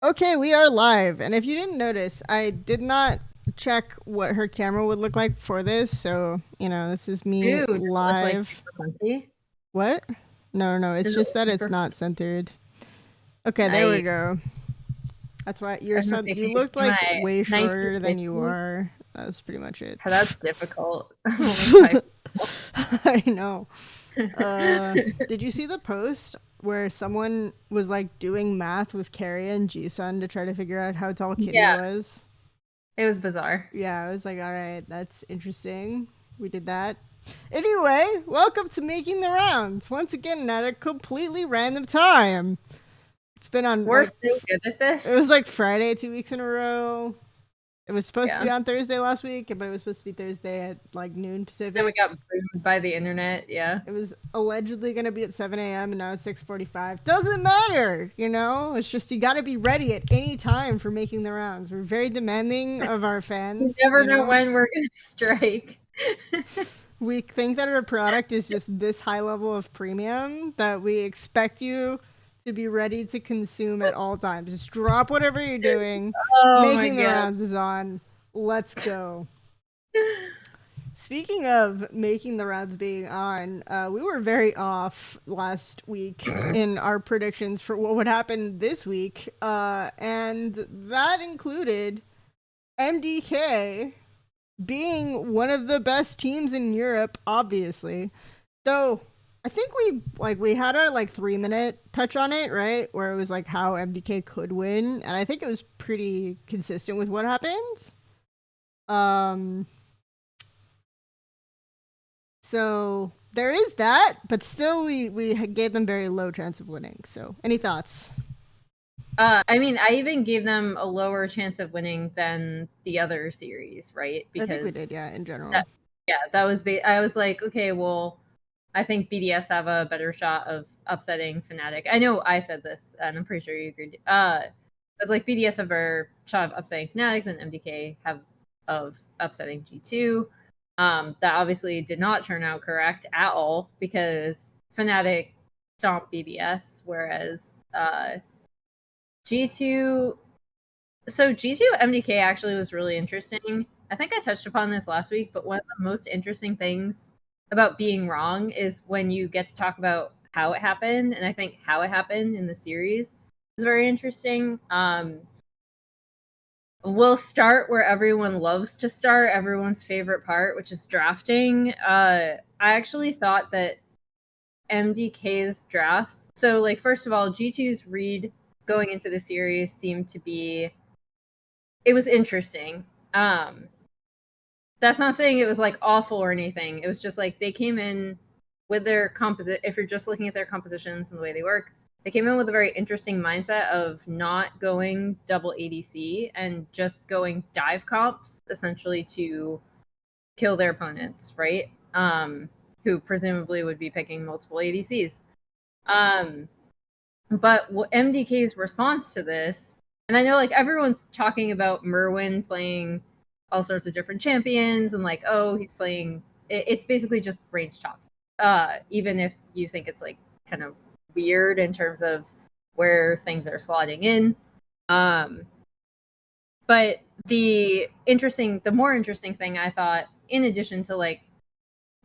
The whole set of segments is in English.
Okay, we are live. And if you didn't notice, I did not check what her camera would look like for this. So, this is me Dude, does it look like live. super comfy? What? No. It's Does it just look that it's super not centered. Okay, there we nice? go. That's why I was gonna say, you can you looked see like my way shorter than you 1950s? are. That was pretty much it. That's difficult. I'm only 5. I know. Did you see the post where someone was like doing math with Carrie and Ji-sun to try to figure out how tall Kitty Yeah, was? it was bizarre. Yeah, I was like, all right, that's interesting. We did that. Anyway, welcome to Making the Rounds. Once again, at a completely random time. It's been on We're so good at it this. was like Friday 2 weeks in a row. It was supposed to Yeah. be on Thursday last week, but it was supposed to be Thursday at like noon Then we Pacific. got booed by the internet. Yeah. It was allegedly going to be at 7 a.m. and now it's 6:45. Doesn't matter, It's just you got to be ready at any time for Making the Rounds. We're very demanding of our You fans, never know when we're gonna strike. We think that our product is just this high level of premium that we expect you to be ready to consume at all times. Just drop whatever you're doing. Oh my Making the god. Rounds is on. Let's go. Speaking of making the rounds being on, we were very off last week in our predictions for what would happen this week, and that included MDK being one of the best teams in Europe, obviously. Though I think we had our 3 minute touch on it, right? Where it was like how MDK could win, and I think it was pretty consistent with what happened. Um so there is that, but still we gave them very low chance of winning. So any thoughts? I mean, I even gave them a lower chance of winning than the other series, right? I think we did, Because yeah, in general. that was I was like, okay, well, I think BDS have a better shot of upsetting Fnatic. I know I said this, and I'm pretty sure you agreed. It's like BDS have a better shot of upsetting Fnatic than MDK have of upsetting G2. That obviously did not turn out correct at all because Fnatic stomped BDS, whereas G2. So G2 MDK actually was really interesting. I think I touched upon this last week, but one of the most interesting things about being wrong is when you get to talk about how it happened, and I think how it happened in the series is very interesting. We'll start where everyone loves to start, everyone's favorite part, which is drafting. I actually thought that MDK's drafts. So, like, first of all, G2's read going into the series seemed to be. It was interesting. That's not saying it was like awful or anything. It was just like they came in with their composite. If you're just looking at their compositions and the way they work, they came in with a very interesting mindset of not going double ADC and just going dive comps essentially to kill their opponents, right? Who presumably would be picking multiple ADCs. But MDK's response to this, and I know like everyone's talking about Merwin playing all sorts of different champions and like, oh, he's playing. It's basically just range tops. Even if you think it's like kind of weird in terms of where things are slotting in. But the more interesting thing I thought, in addition to like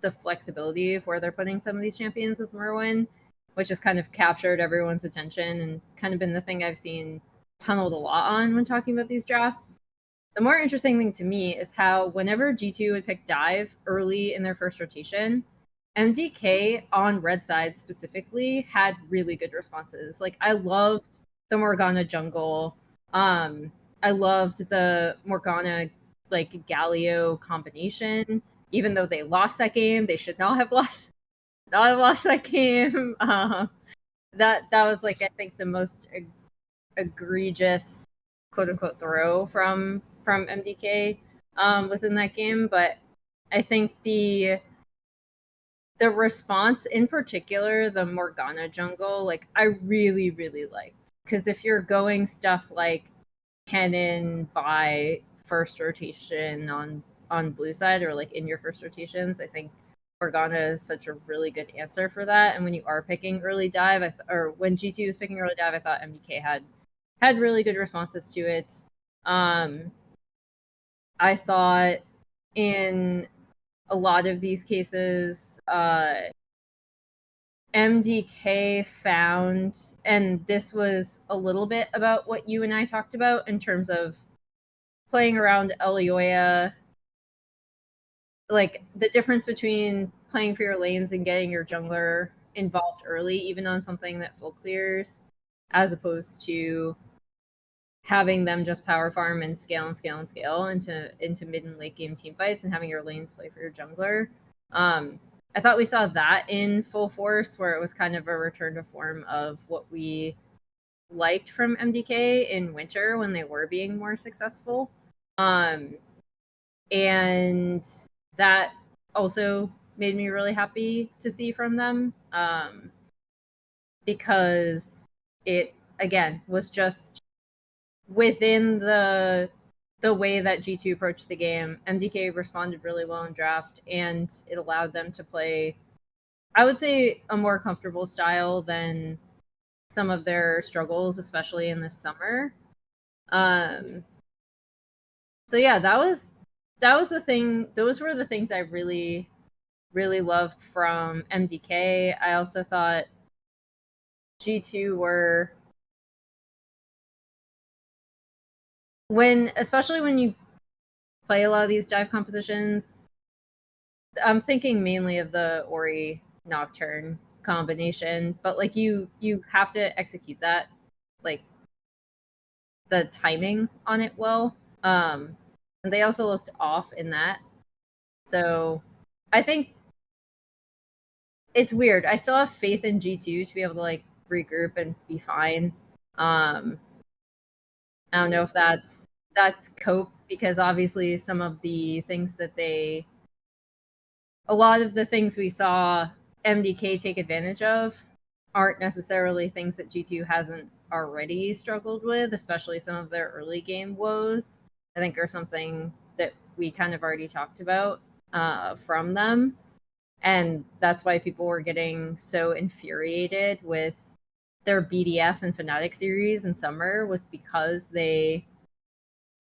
the flexibility of where they're putting some of these champions with Merwin, which has kind of captured everyone's attention and kind of been the thing I've seen tunneled a lot on when talking about these drafts. The more interesting thing to me is how whenever G2 would pick dive early in their first rotation, MDK on red side specifically had really good responses. Like I loved the Morgana jungle. I loved the Morgana like Galio combination. Even though they lost that game, they should not have lost that game. That was like I think the most egregious quote unquote throw from MDK was in that game. But I think the response in particular, the Morgana jungle, like I really, really liked. Because if you're going stuff like Kennen by first rotation on blue side or like in your first rotations, I think Morgana is such a really good answer for that. And when you are picking early dive, or when G2 is picking early dive, I thought MDK had had really good responses to it. I thought in a lot of these cases, MDK found, and this was a little bit about what you and I talked about in terms of playing around Elioya, like the difference between playing for your lanes and getting your jungler involved early, even on something that full clears, as opposed to having them just power farm and scale and scale and scale into mid and late game team fights and having your lanes play for your jungler. I thought we saw that in full force, where it was kind of a return to form of what we liked from MDK in winter when they were being more successful. And that also made me really happy to see from them, because it, again, was just within the way that G2 approached the game. MDK responded really well in draft, and it allowed them to play, I would say, a more comfortable style than some of their struggles, especially in this summer. So yeah, that was the thing. Those were the things I really, really loved from MDK. I also thought G2 were, especially when you play a lot of these dive compositions, I'm thinking mainly of the Ori Nocturne combination, but like you have to execute that, like the timing on it well. And they also looked off in that. So I think it's weird. I still have faith in G2 to be able to like regroup and be fine. I don't know if that's cope, because obviously some of the things that a lot of the things we saw MDK take advantage of aren't necessarily things that G2 hasn't already struggled with, especially some of their early game woes, I think are something that we kind of already talked about from them. And that's why people were getting so infuriated with their BDS and Fnatic series in summer, was because they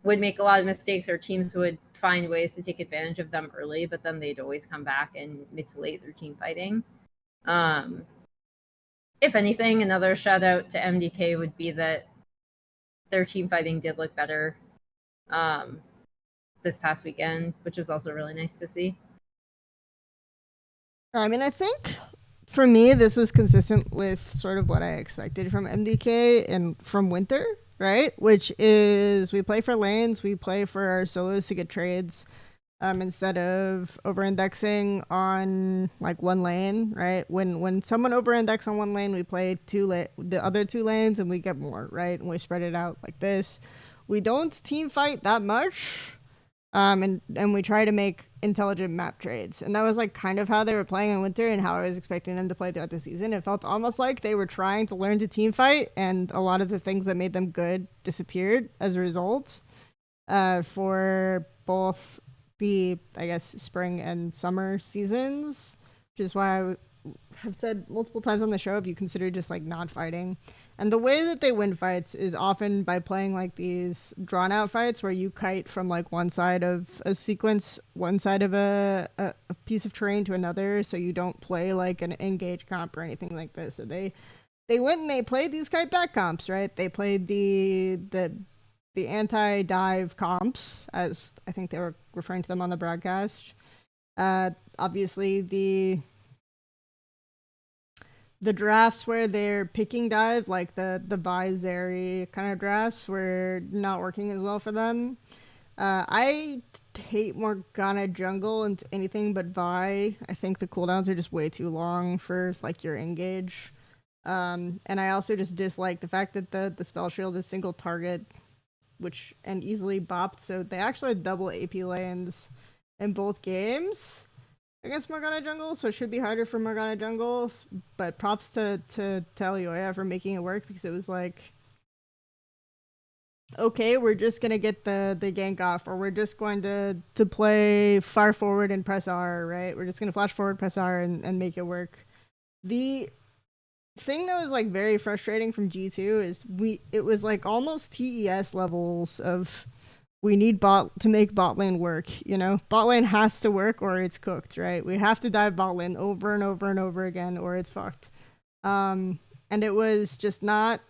would make a lot of mistakes, or teams would find ways to take advantage of them early, but then they'd always come back and mid to late their team fighting. If anything, another shout out to MDK would be that their team fighting did look better this past weekend, which was also really nice to see. I mean, I think for me, this was consistent with sort of what I expected from MDK and from Winter, right? Which is we play for lanes, we play for our solos to get trades, instead of over-indexing on like one lane, right? When someone over-index on one lane, we play the other two lanes, and we get more, right? And we spread it out like this. We don't team fight that much. And we try to make intelligent map trades. And that was like kind of how they were playing in Winter and how I was expecting them to play throughout the season. It felt almost like they were trying to learn to team fight, and a lot of the things that made them good disappeared as a result, for both the, I guess, spring and summer seasons, which is why I have said multiple times on the show, if you consider just like not fighting. And the way that they win fights is often by playing like these drawn out fights where you kite from like one side of a sequence, one side of a piece of terrain to another, so you don't play like an engage comp or anything like this. So they went and they played these kite back comps, right? They played the anti-dive comps, as I think they were referring to them on the broadcast. Obviously the drafts where they're picking dive, like the Vizeri kind of drafts, were not working as well for them. I hate Morgana jungle and anything but Vi. I think the cooldowns are just way too long for like your engage. And I also just dislike the fact that the spell shield is single target, and easily bopped. So they actually had double AP lanes in both games against Morgana jungle, so it should be harder for Morgana jungle. But props to Elioya for making it work, because it was like, okay, we're just gonna get the gank off, or we're just going to play far forward and press R, right? We're just gonna flash forward, press R, and make it work. The thing that was like very frustrating from G2 is it was like almost TES levels of we need bot to make bot lane work, you know? Bot lane has to work or it's cooked, right? We have to dive bot lane over and over and over again or it's fucked. And it was just not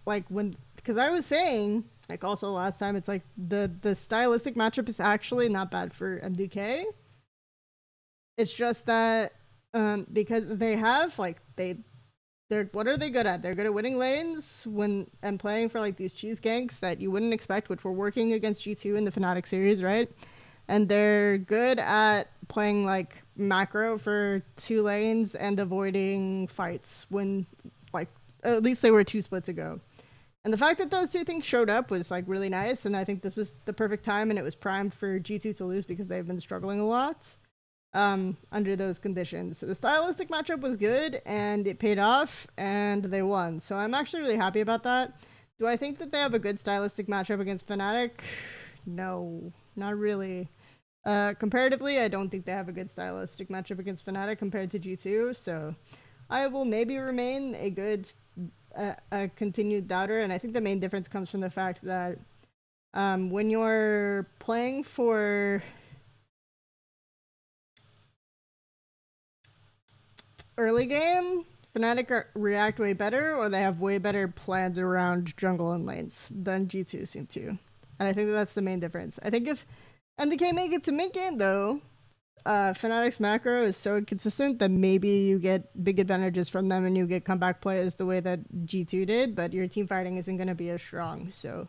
like when, because I was saying, like also last time, it's like the stylistic matchup is actually not bad for MDK. It's just that because they have like they're what are they good at? They're good at winning lanes and playing for like these cheese ganks that you wouldn't expect, which were working against G2 in the Fnatic series, right? And they're good at playing like macro for 2 lanes and avoiding fights when like at least they were 2 splits ago. And the fact that those 2 things showed up was like really nice, and I think this was the perfect time, and it was primed for G2 to lose because they've been struggling a lot under those conditions. So the stylistic matchup was good, and it paid off, and they won. So I'm actually really happy about that. Do I think that they have a good stylistic matchup against Fnatic? No, not really. Comparatively, I don't think they have a good stylistic matchup against Fnatic compared to G2, so I will maybe remain a continued doubter, and I think the main difference comes from the fact that when you're playing for early game, Fnatic react way better, or they have way better plans around jungle and lanes than G2 seem to. And I think that's the main difference. I think if MDK make it to mid game, though, Fnatic's macro is so inconsistent that maybe you get big advantages from them and you get comeback plays the way that G2 did, but your team fighting isn't going to be as strong. So,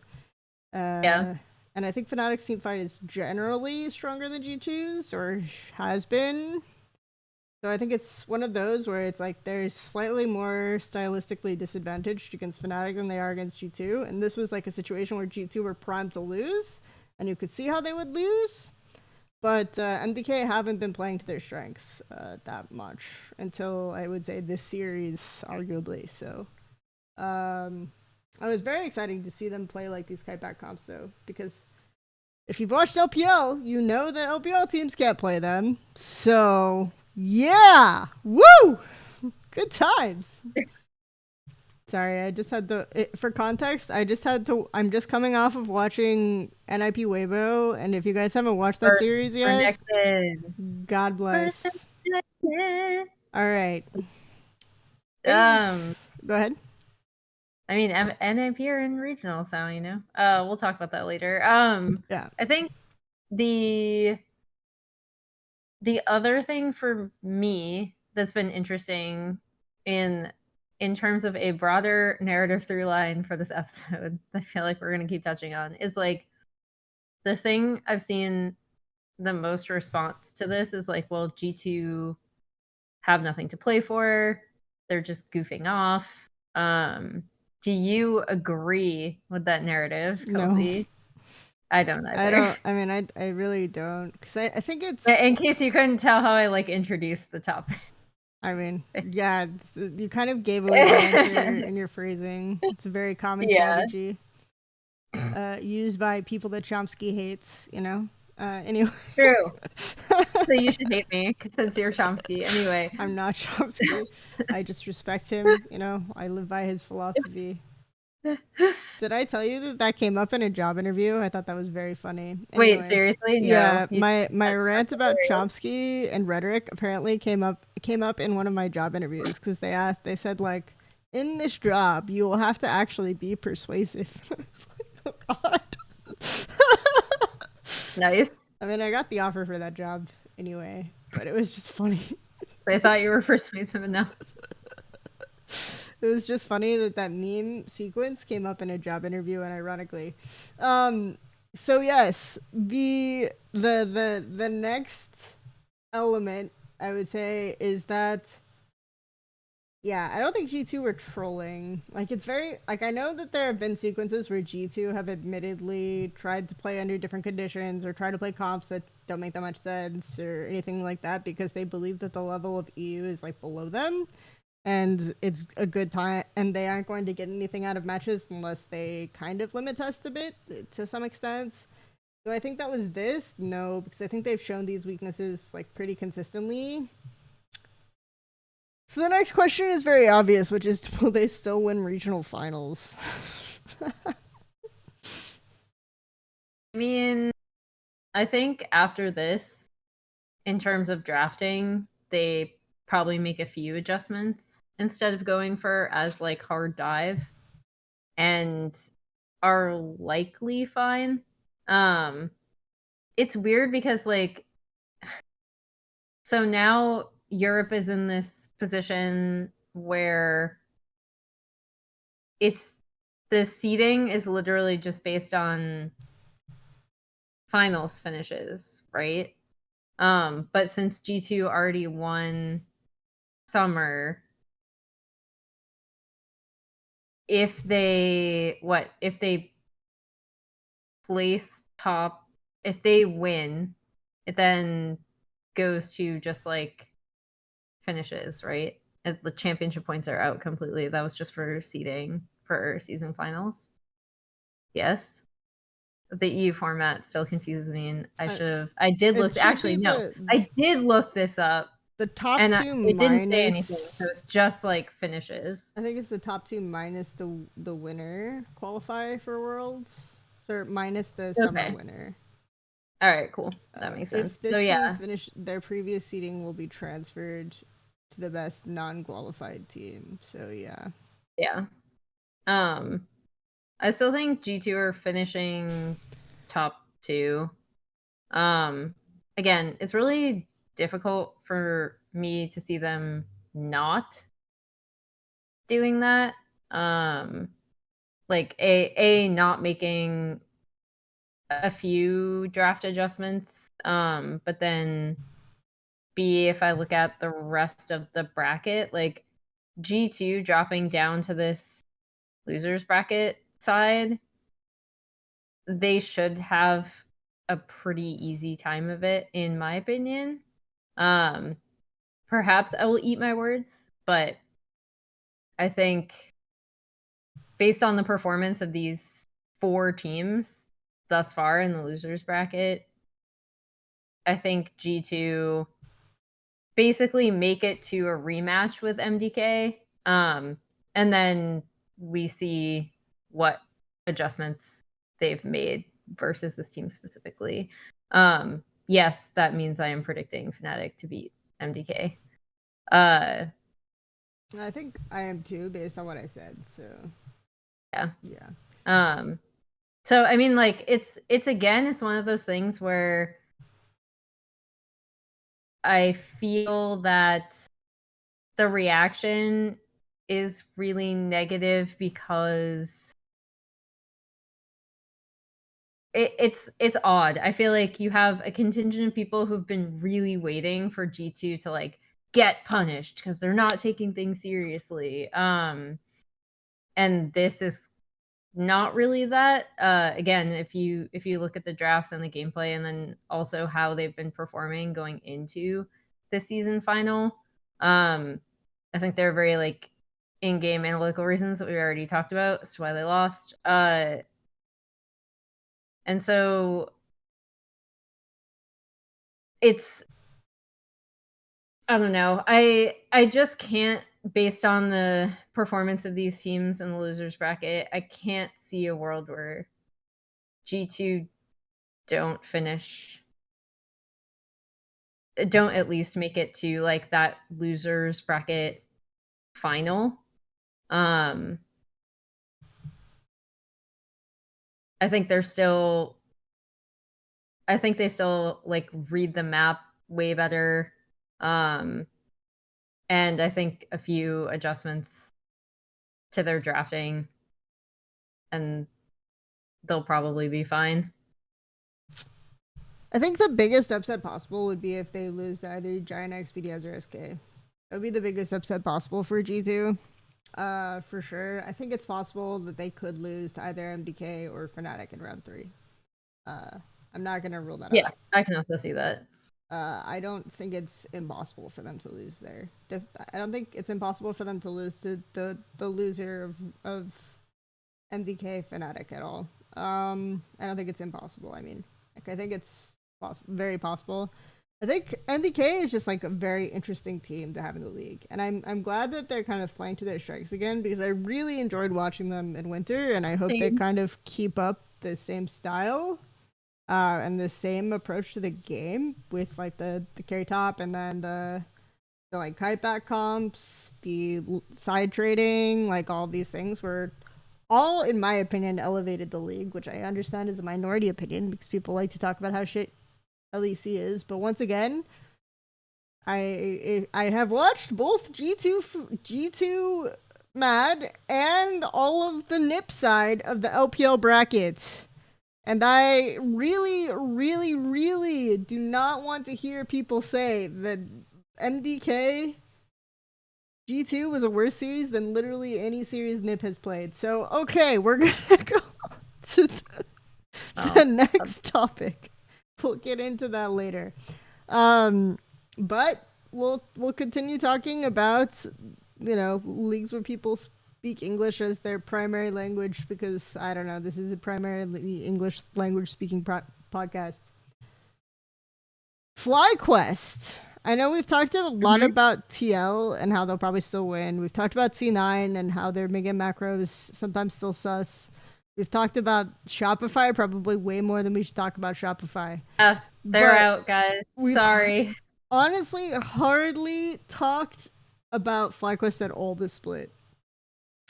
Yeah. And I think Fnatic's team fight is generally stronger than G2's, or has been. So I think it's one of those where it's like they're slightly more stylistically disadvantaged against Fnatic than they are against G2. And this was like a situation where G2 were primed to lose, and you could see how they would lose. But MDK haven't been playing to their strengths that much until, I would say, this series, arguably. So I was very excited to see them play like these kiteback comps, though, because if you've watched LPL, you know that LPL teams can't play them. So, yeah! Woo! Good times. Sorry, I just had to. For context, I'm just coming off of watching NiP Weibo, and if you guys haven't watched that series yet, God bless. All right. Go ahead. I mean, NiP are in regional, so you know. We'll talk about that later. Yeah. I think the other thing for me that's been interesting in terms of a broader narrative through line for this episode, I feel like we're going to keep touching on, is like the thing I've seen the most response to this is like, well, G2 have nothing to play for. They're just goofing off. Do you agree with that narrative, Kelsey? No. I don't either. I don't. I mean, I really don't, because I think it's. In case you couldn't tell how I like introduced the topic. I mean, yeah, you kind of gave away the answer in your phrasing. It's a very common strategy used by people that Chomsky hates, you know? Anyway. True. So you should hate me since you're Chomsky. Anyway. I'm not Chomsky. I just respect him, you know? I live by his philosophy. Did I tell you that came up in a job interview? I thought that was very funny. Anyway, wait, seriously? No. Yeah, my rant about Chomsky and rhetoric apparently came up in one of my job interviews, because they said like, in this job you will have to actually be persuasive. I was like, oh God. Nice. I mean, I got the offer for that job anyway, but it was just funny. They thought you were persuasive enough. It was just funny that meme sequence came up in a job interview, and ironically. So yes, the next element I would say is that, yeah, I don't think G2 were trolling. Like, it's very, like, I know that there have been sequences where G2 have admittedly tried to play under different conditions or try to play comps that don't make that much sense or anything like that, because they believe that the level of EU is like below them. And it's a good time, and they aren't going to get anything out of matches unless they kind of limit test a bit to some extent. Do I think that was this? No, because I think they've shown these weaknesses like pretty consistently. So the next question is very obvious, which is, will they still win regional finals? I mean, I think after this, in terms of drafting, they probably make a few adjustments instead of going for as like hard dive, and are likely fine. It's weird because like, so now Europe is in this position where it's the seeding is literally just based on finals finishes, right? But since G2 already won summer, if they place top, if they win, it then goes to just like finishes, right? The championship points are out completely. That was just for seeding for season finals. Yes. The EU format still confuses me, and I did look. Actually, no, I did look this up. The top and two it didn't say minus, anything, so it's just like finishes. I think it's the top two minus the winner qualify for Worlds. So minus the summer winner. All right, cool. That makes sense. If this so yeah, finish, their previous seeding will be transferred to the best non-qualified team. So yeah. Yeah. I still think G2 are finishing top 2. Again, it's really difficult for me to see them not doing that. Like not making a few draft adjustments, but then B, if I look at the rest of the bracket, like G2 dropping down to this losers bracket side, they should have a pretty easy time of it, in my opinion. Perhaps I will eat my words, but I think based on the performance of these 4 teams thus far in the losers bracket, I think G2 basically make it to a rematch with MDK, and then we see what adjustments they've made versus this team specifically. Yes, that means I am predicting Fnatic to beat MDK. I think I am too, based on what I said. So yeah. So I mean, like, it's again, it's one of those things where I feel that the reaction is really negative because it's odd. I feel like you have a contingent of people who've been really waiting for G2 to like get punished because they're not taking things seriously. And this is not really that. Again, if you look at the drafts and the gameplay, and then also how they've been performing going into the season final, I think they're very like in-game analytical reasons that we already talked about as to why they lost. And so it's, I don't know. I just can't, based on the performance of these teams in the losers bracket, I can't see a world where G2 don't at least make it to like that losers bracket final. I think they still like read the map way better. And I think a few adjustments to their drafting and they'll probably be fine. I think the biggest upset possible would be if they lose to either Giant X, BDS, or SK. That would be the biggest upset possible for G2. For sure. I think it's possible that they could lose to either MDK or Fnatic in round 3. I'm not gonna rule that out. Yeah, I can also see that. I don't think it's impossible for them to lose there. I don't think it's impossible for them to lose to the loser of MDK Fnatic at all. I don't think it's impossible. I mean, like, I think it's very possible. I think NDK is just like a very interesting team to have in the league, and I'm glad that they're kind of playing to their strengths again because I really enjoyed watching them in winter, and I hope they Same. kind of keep up the same style and the same approach to the game with like the carry top and then the like kite back comps, the side trading, like all these things were all, in my opinion, elevated the league, which I understand is a minority opinion because people like to talk about how shit LEC is. But once again, I have watched both G2 Mad and all of the NiP side of the LPL bracket. And I really, really, really do not want to hear people say that MDK G2 was a worse series than literally any series NiP has played. So, okay, we're going to go to the next topic. We'll get into that later. But we'll continue talking about, leagues where people speak English as their primary language because I don't know, this is a primarily English language speaking podcast. FlyQuest. I know we've talked a lot about TL and how they'll probably still win. We've talked about C9 and how their mega macros sometimes still sus. We've talked about Shopify probably way more than we should talk about Shopify. They're out, guys. Sorry. Honestly, hardly talked about FlyQuest at all this split.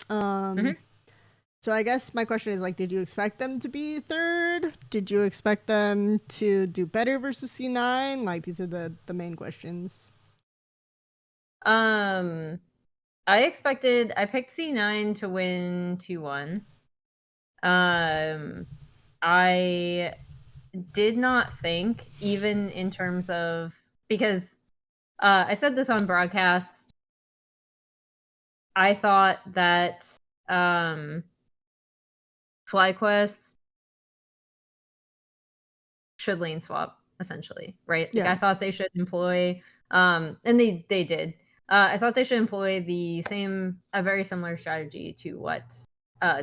So I guess my question is like, did you expect them to be third? Did you expect them to do better versus C9? Like these are the main questions. I picked C9 to win 2-1. I did not think, even in terms of, because I said this on broadcast, I thought that FlyQuest should lane swap, essentially, right? Like, I thought they should employ, and they did. I thought they should employ a very similar strategy to what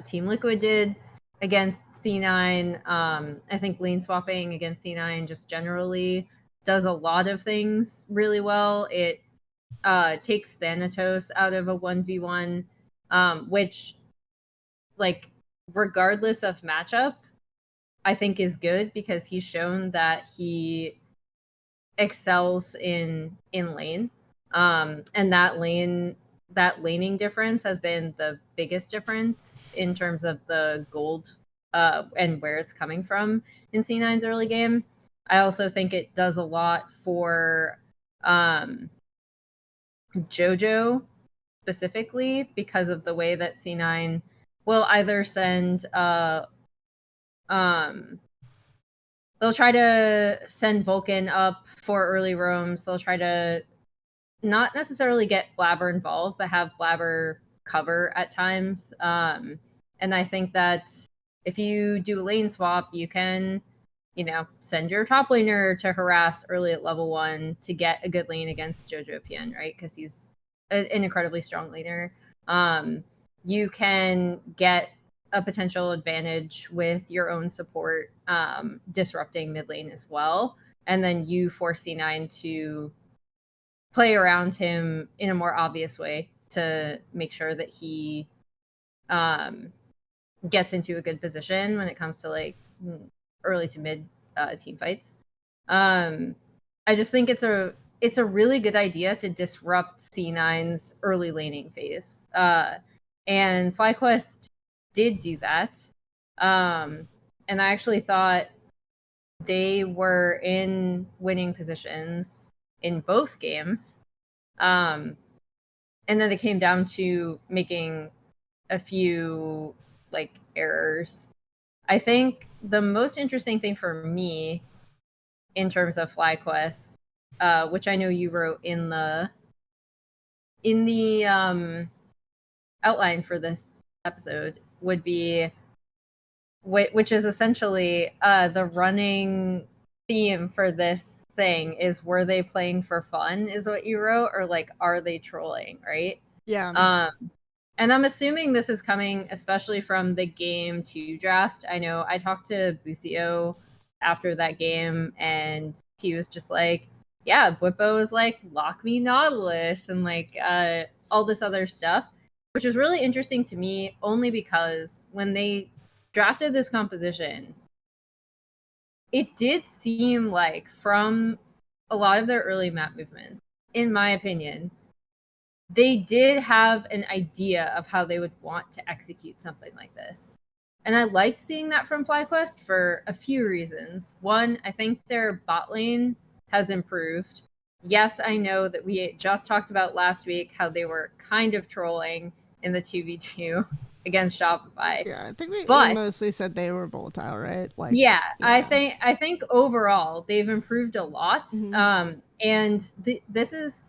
Team Liquid did against C9. I think lane swapping against C9 just generally does a lot of things really well. It takes Thanatos out of a 1v1, which, like, regardless of matchup, I think is good because he's shown that he excels in lane. And that laning difference has been the biggest difference in terms of the gold and where it's coming from in C9's early game. I also think it does a lot for JoJo specifically because of the way that C9 will either send they'll try to send Vulcan up for early roams. They'll try to not necessarily get Blabber involved, but have Blabber cover at times. And I think that if you do a lane swap, you can, send your top laner to harass early at level 1 to get a good lane against JoJo PN, right? Because he's an incredibly strong laner. You can get a potential advantage with your own support disrupting mid lane as well. And then you force C9 to play around him in a more obvious way to make sure that he gets into a good position when it comes to like early to mid team fights. I just think it's a really good idea to disrupt C9's early laning phase. And FlyQuest did do that. And I actually thought they were in winning positions in both games. And then it came down to making a few like errors. I think the most interesting thing for me in terms of FlyQuest, which I know you wrote in the outline for this episode, would be, which is essentially the running theme for this thing is, were they playing for fun is what you wrote, or like, are they trolling, right? Yeah. And I'm assuming this is coming especially from the game 2 draft. I know I talked to Bucio after that game, and he was just like, yeah, Bwipo was like, lock me Nautilus, and like all this other stuff, which was really interesting to me only because when they drafted this composition, it did seem like from a lot of their early map movements, in my opinion, they did have an idea of how they would want to execute something like this. And I liked seeing that from FlyQuest for a few reasons. One, I think their bot lane has improved. Yes, I know that we just talked about last week how they were kind of trolling in the 2v2 against Shopify. Yeah, I think we But mostly said they were volatile, right? Like, yeah, I think overall they've improved a lot. And this is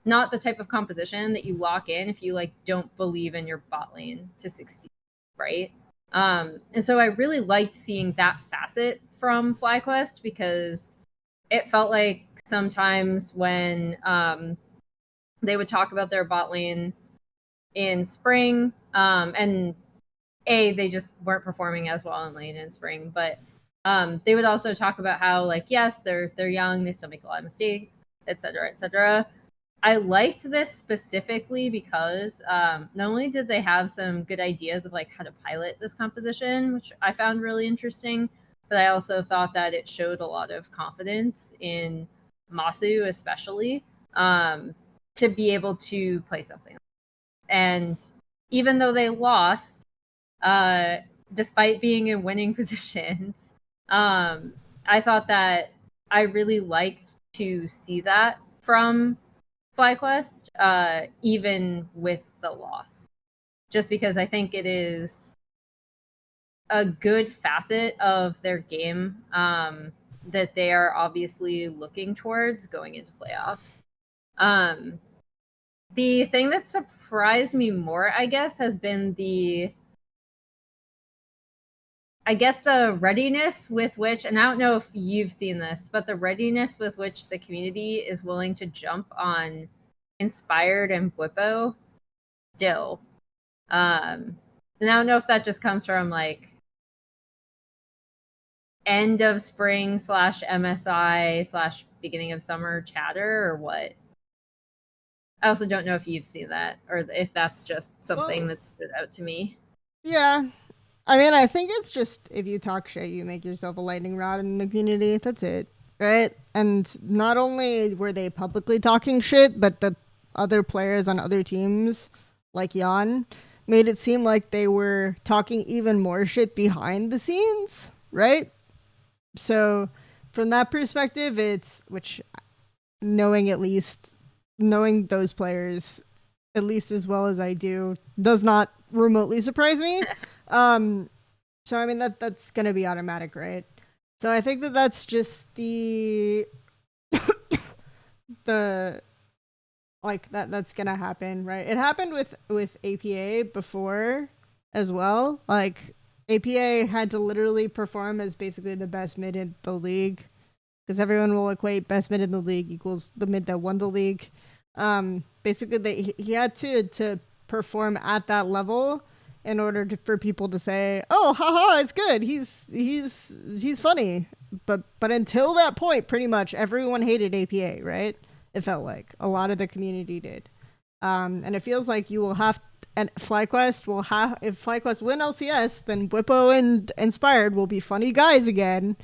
not the type of composition that you lock in if you like don't believe in your bot lane to succeed, right? And so I really liked seeing that facet from FlyQuest because it felt like sometimes when they would talk about their bot lane in spring, and they just weren't performing as well in lane in spring, but they would also talk about how like yes, they're young, they still make a lot of mistakes, etc., etc. I liked this specifically because not only did they have some good ideas of like how to pilot this composition, which I found really interesting, but I also thought that it showed a lot of confidence in Masu, especially to be able to play something. And even though they lost, despite being in winning positions, I thought that I really liked to see that from FlyQuest, even with the loss, just because I think it is a good facet of their game that they are obviously looking towards going into playoffs. The thing that surprised me more, I guess, has been the readiness with which, and I don't know if you've seen this, but the readiness with which the community is willing to jump on Inspired and Bwipo still. And I don't know if that just comes from like end of spring / MSI / beginning of summer chatter or what. I also don't know if you've seen that or if that's just something that stood out to me. Yeah. I mean, I think it's just if you talk shit, you make yourself a lightning rod in the community. That's it. Right? And not only were they publicly talking shit, but the other players on other teams, like Jan, made it seem like they were talking even more shit behind the scenes, right? So, from that perspective, it's which knowing those players at least as well as I do does not remotely surprise me. So I mean that's gonna be automatic, right? So I think that's just the the like that's gonna happen, right? It happened with APA before as well. Like APA had to literally perform as basically the best mid in the league because everyone will equate best mid in the league equals the mid that won the league. Basically, he had to perform at that level in order for people to say, "Oh, haha, it's good. He's funny." But until that point, pretty much everyone hated APA, right? It felt like a lot of the community did, and it feels like you will have. And FlyQuest will have if FlyQuest win LCS, then Bwipo and Inspired will be funny guys again.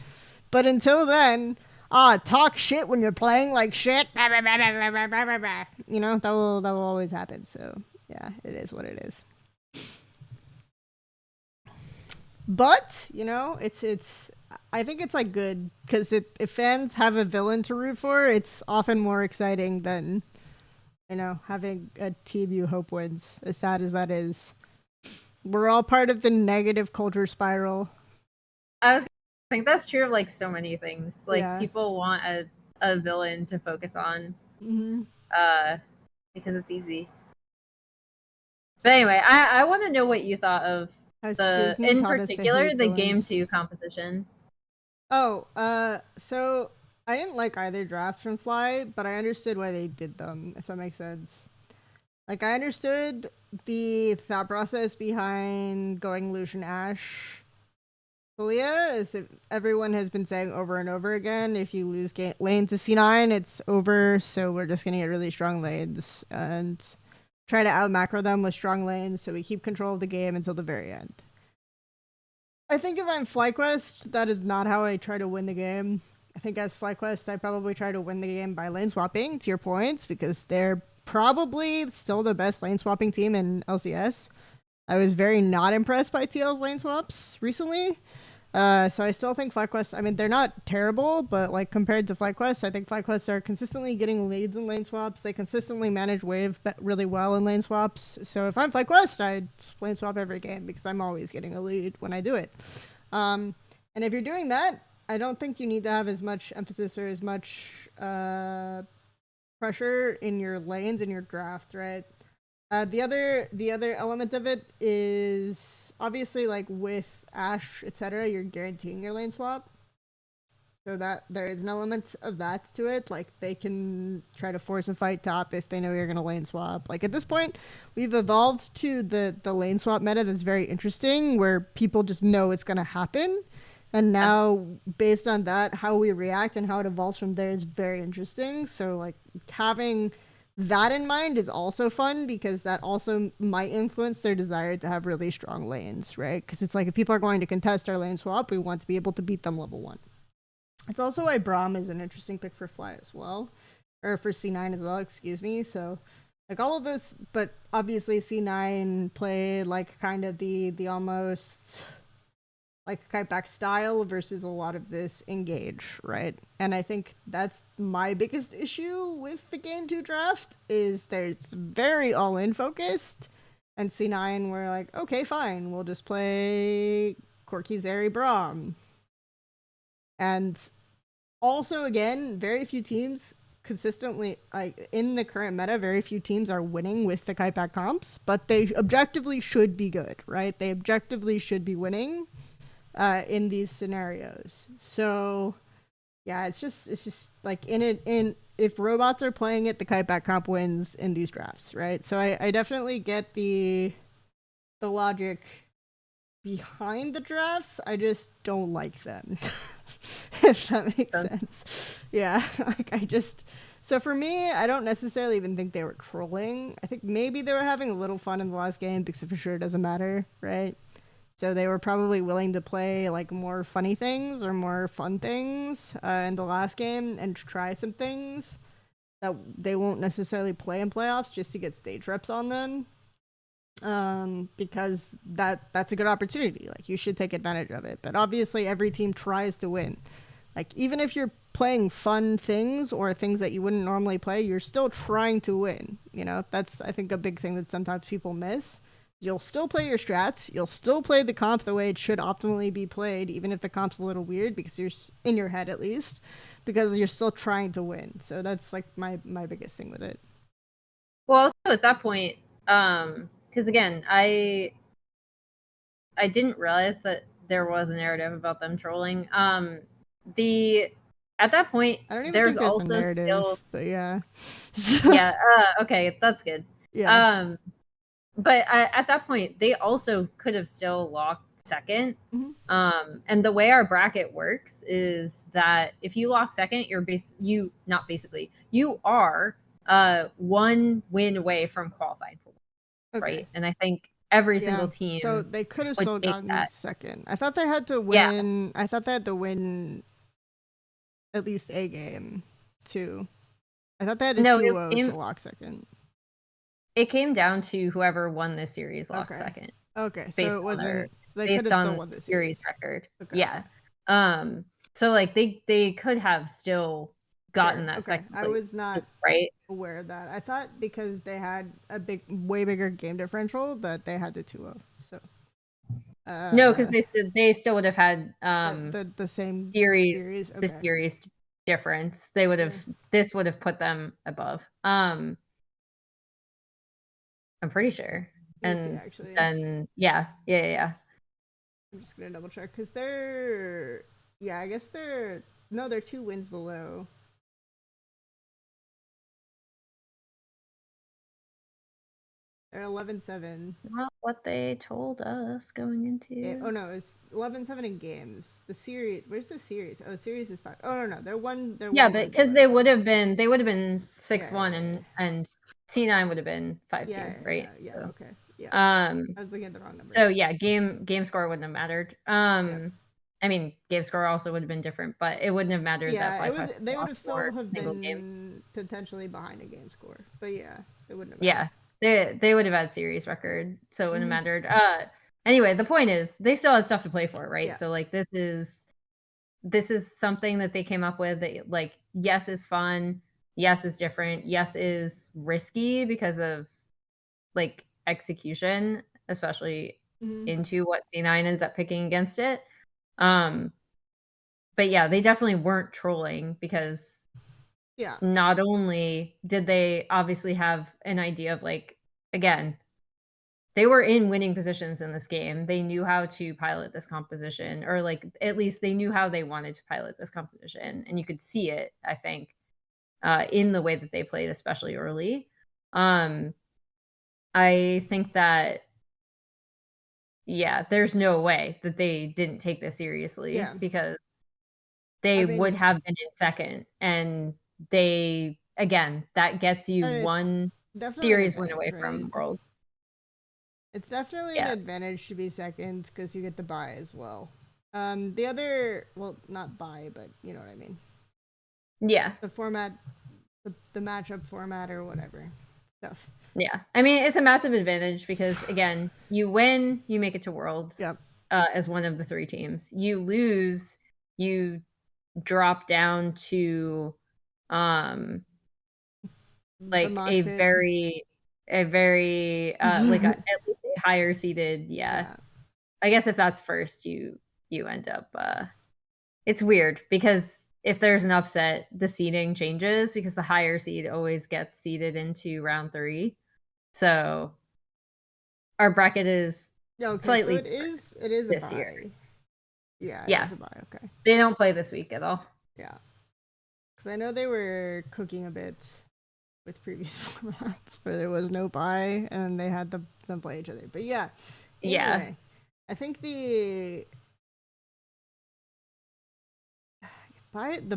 But until then, talk shit when you're playing like shit. You know, that will always happen. So yeah, it is what it is. But, you know, it's I think it's like good because if fans have a villain to root for, it's often more exciting than having a team you hope wins. As sad as that is, we're all part of the negative culture spiral. I think that's true of like so many things. Like people want a villain to focus on, because it's easy. But anyway, I want to know what you thought of in particular the Game 2 composition. Oh, so I didn't like either drafts from Fly, but I understood why they did them, if that makes sense. Like, I understood the thought process behind going Lucian Ash Talia, as everyone has been saying over and over again, if you lose lane to C9, it's over. So we're just gonna get really strong lanes and try to out macro them with strong lanes, so we keep control of the game until the very end. I think if I'm FlyQuest, that is not how I try to win the game. I think as FlyQuest, I probably try to win the game by lane swapping, to your points, because they're probably still the best lane swapping team in LCS. I was very not impressed by TL's lane swaps recently. So I still think FlyQuest, I mean, they're not terrible, but like compared to FlyQuest, I think FlyQuest are consistently getting leads in lane swaps. They consistently manage wave really well in lane swaps. So if I'm FlyQuest, I'd lane swap every game because I'm always getting a lead when I do it. And if you're doing that, I don't think you need to have as much emphasis or as much pressure in your lanes in your draft, right? The other element of it is obviously like with Ashe, etc. You're guaranteeing your lane swap, so that there is an element of that to it. Like they can try to force a fight top if they know you're gonna lane swap. Like at this point, we've evolved to the lane swap meta that's very interesting, where people just know it's gonna happen. And now, based on that, how we react and how it evolves from there is very interesting. So, like, having that in mind is also fun because that also might influence their desire to have really strong lanes, right? Because it's like if people are going to contest our lane swap, we want to be able to beat them level 1. It's also why Braum is an interesting pick for Fly as well, or for C9 as well, excuse me. So, like all of this, but obviously C9 played like kind of the almost like kite back style versus a lot of this engage, right? And I think that's my biggest issue with the game 2 draft is that it's very all in focused, and C9 we're like, okay, fine, we'll just play Corki Zeri Braum. And also again, very few teams consistently, like in the current meta, very few teams are winning with the kite back comps, but they objectively should be good, right? They objectively should be winning in these scenarios. So yeah, it's just like in if robots are playing it, the kite back comp wins in these drafts, right? So I definitely get the logic behind the drafts. I just don't like them. If that makes sense. Yeah, like I just, so for me, I don't necessarily even think they were trolling. I think maybe they were having a little fun in the last game because for sure it doesn't matter, right? So they were probably willing to play like more funny things or more fun things in the last game and try some things that they won't necessarily play in playoffs just to get stage reps on them. Because that's a good opportunity. Like you should take advantage of it. But obviously every team tries to win. Like even if you're playing fun things or things that you wouldn't normally play, you're still trying to win. You know, that's I think a big thing that sometimes people miss. You'll still play your strats. You'll still play the comp the way it should optimally be played, even if the comp's a little weird because you're in your head at least, because you're still trying to win. So that's like my biggest thing with it. Well, also at that point, because again, I didn't realize that there was a narrative about them trolling. At that point, I don't even there's think there's also a narrative, still, but yeah. yeah. Okay, that's good. Yeah. But at that point, they also could have still locked second. Mm-hmm. And the way our bracket works is that if you lock second, you are 1 win away from qualifying for, Okay. right? And I think every single team. So they could have still gotten that. second. I thought they had to win. Yeah. I thought they had to win at least a game too. I thought they had to 2-0 to lock second. It came down to whoever won this series locked second. Okay, so it wasn't. So they based could have on still won the series record. Okay. Yeah. So like they could have still gotten that second. I was not aware of that. I thought because they had a way bigger game differential that they had the 2-0. So. No, because they still would have had the same series. Okay. The series difference. They would have. This would have put them above. I'm pretty sure. And actually. Then yeah. I'm just gonna double check because they're I guess they're 2 wins below. They're 11-7. Not what they told us going into. Oh no, it's 11-7 in games. The series, where's the series? Oh, series is 5. Oh no, they're one. Yeah, one but win because below. they would have been 6-1 Yeah. and C9 would have been 5-2, Yeah, right? yeah, So, okay. Yeah. I was looking at the wrong number. So yeah, game score wouldn't have mattered. I mean, game score also would have been different, but it wouldn't have mattered that FlyQuest they would lost have still 4 have single been games. potentially behind a game score. But yeah, it wouldn't have Yeah, they would have had series record, so it wouldn't have Mhm. mattered. Anyway, the point is they still had stuff to play for, right? Yeah. So like this is something that they came up with that like yes is fun, yes is different, yes is risky because of like execution, especially Mhm. into what C9 ended up picking against it. But yeah, they definitely weren't trolling because Yeah. not only did they obviously have an idea of like, again, they were in winning positions in this game. They knew how to pilot this composition, or like at least they knew how they wanted to pilot this composition. And you could see it, I think, in the way that they played, especially early. I think that, yeah, there's no way that they didn't take this seriously because they would have been in second. And they, again, that gets you one definitely an series win advantage, away right? from World. It's definitely an Yeah. advantage to be second because you get the bye as well. The other, well, not bye, but you know what I mean. Yeah. The format, the matchup format or whatever stuff. Yeah. I mean, it's a massive advantage because, again, you win, you make it to Worlds as one of the 3 teams. You lose, you drop down to like a very like at least a higher seeded. Yeah. I guess if that's first, you end up it's weird because if there's an upset, the seeding changes because the higher seed always gets seeded into round 3. So our bracket is slightly so it is a this year. bye. Yeah, it Yeah. is a bye, okay. They don't play this week at all. Yeah. Because I know they were cooking a bit with previous formats where there was no bye and they had them play each other. But yeah. Anyway, I think the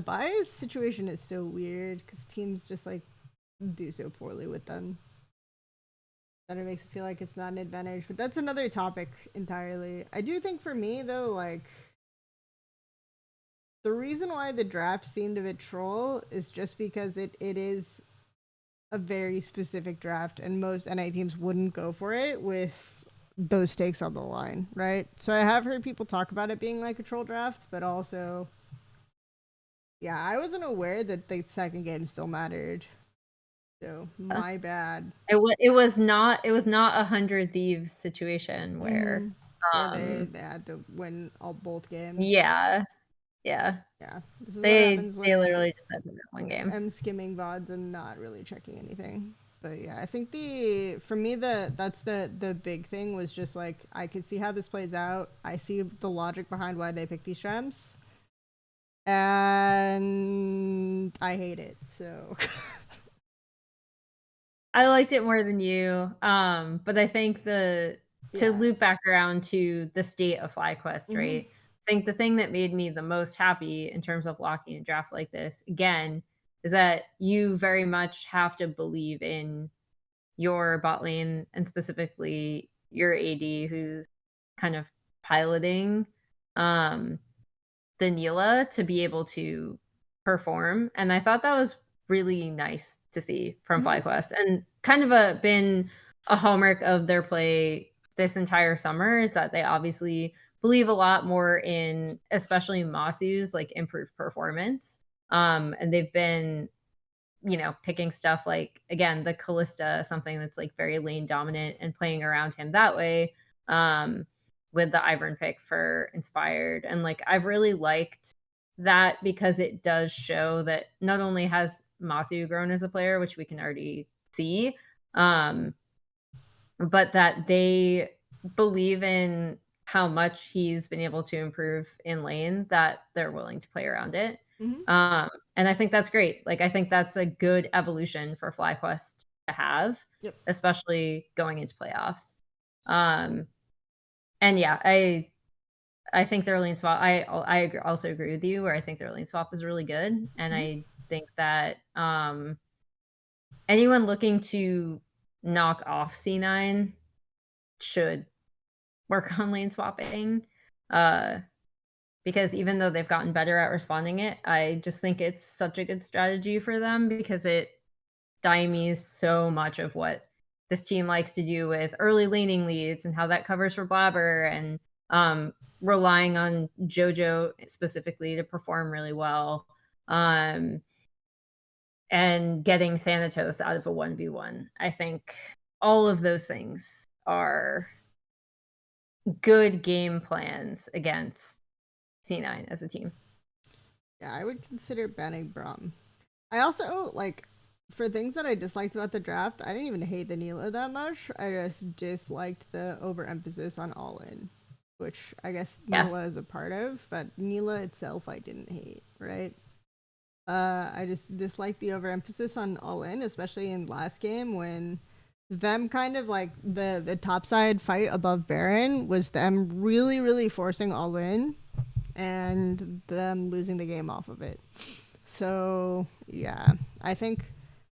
bye situation is so weird because teams just like do so poorly with them that it makes it feel like it's not an advantage. But that's another topic entirely. I do think for me though, like the reason why the draft seemed a bit troll is just because it is a very specific draft and most NA teams wouldn't go for it with those stakes on the line, right? So I have heard people talk about it being like a troll draft, but also yeah, I wasn't aware that the second game still mattered. So my bad. It was not a 100 Thieves situation where they had to win both games. Yeah. Yeah. This is what They happens when literally just had to win one game. I'm skimming VODs and not really checking anything. But yeah, I think for me that's the big thing was just like I could see how this plays out. I see the logic behind why they pick these gems. And I hate it. So I liked it more than you. But I think to loop back around to the state of FlyQuest, right? I think the thing that made me the most happy in terms of locking a draft like this, again, is that you very much have to believe in your bot lane and specifically your AD who's kind of piloting the Neela to be able to perform. And I thought that was really nice to see from FlyQuest and kind of been a hallmark of their play this entire summer is that they obviously believe a lot more in especially Masu's like improved performance. And they've been picking stuff like, again, the Callista, something that's like very lane dominant and playing around him that way with the Ivern pick for Inspired. And like, I've really liked that because it does show that not only has Masu grown as a player, which we can already see, but that they believe in how much he's been able to improve in lane, that they're willing to play around it. And I think that's great. Like, I think that's a good evolution for FlyQuest have, Yep. especially going into playoffs. And yeah, I think their lane swap. I also agree with you, where I think their lane swap is really good, and I think that anyone looking to knock off C9 should work on lane swapping, because even though they've gotten better at responding it, I just think it's such a good strategy for them because it stymies so much of what this team likes to do with early laning leads and how that covers for Blabber and relying on JoJo specifically to perform really well, and getting Thanatos out of a 1v1. I think all of those things are good game plans against C9 as a team. Yeah, I would consider banning Braum. I also, like, for things that I disliked about the draft, I didn't even hate the Neela that much. I just disliked the overemphasis on all-in, which I guess Neela is a part of, but Neela itself I didn't hate, right? I just disliked the overemphasis on all-in, especially in last game when them kind of like the topside fight above Baron was them really, really forcing all-in and them losing the game off of it. So yeah, I think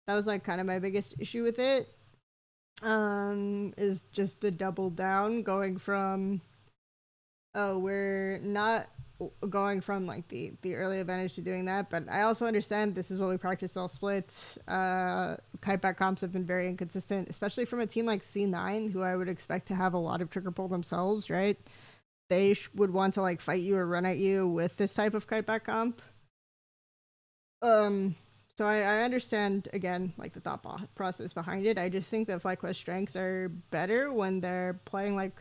that was like kind of my biggest issue with it. Is just the double down going from, oh, we're not going from like the early advantage to doing that, but I also understand this is what we practice all splits. Kiteback comps have been very inconsistent, especially from a team like C9, who I would expect to have a lot of trigger pull themselves, right? They would want to like fight you or run at you with this type of kiteback comp. So I understand again like the thought process behind it. I just think that FlyQuest strengths are better when they're playing like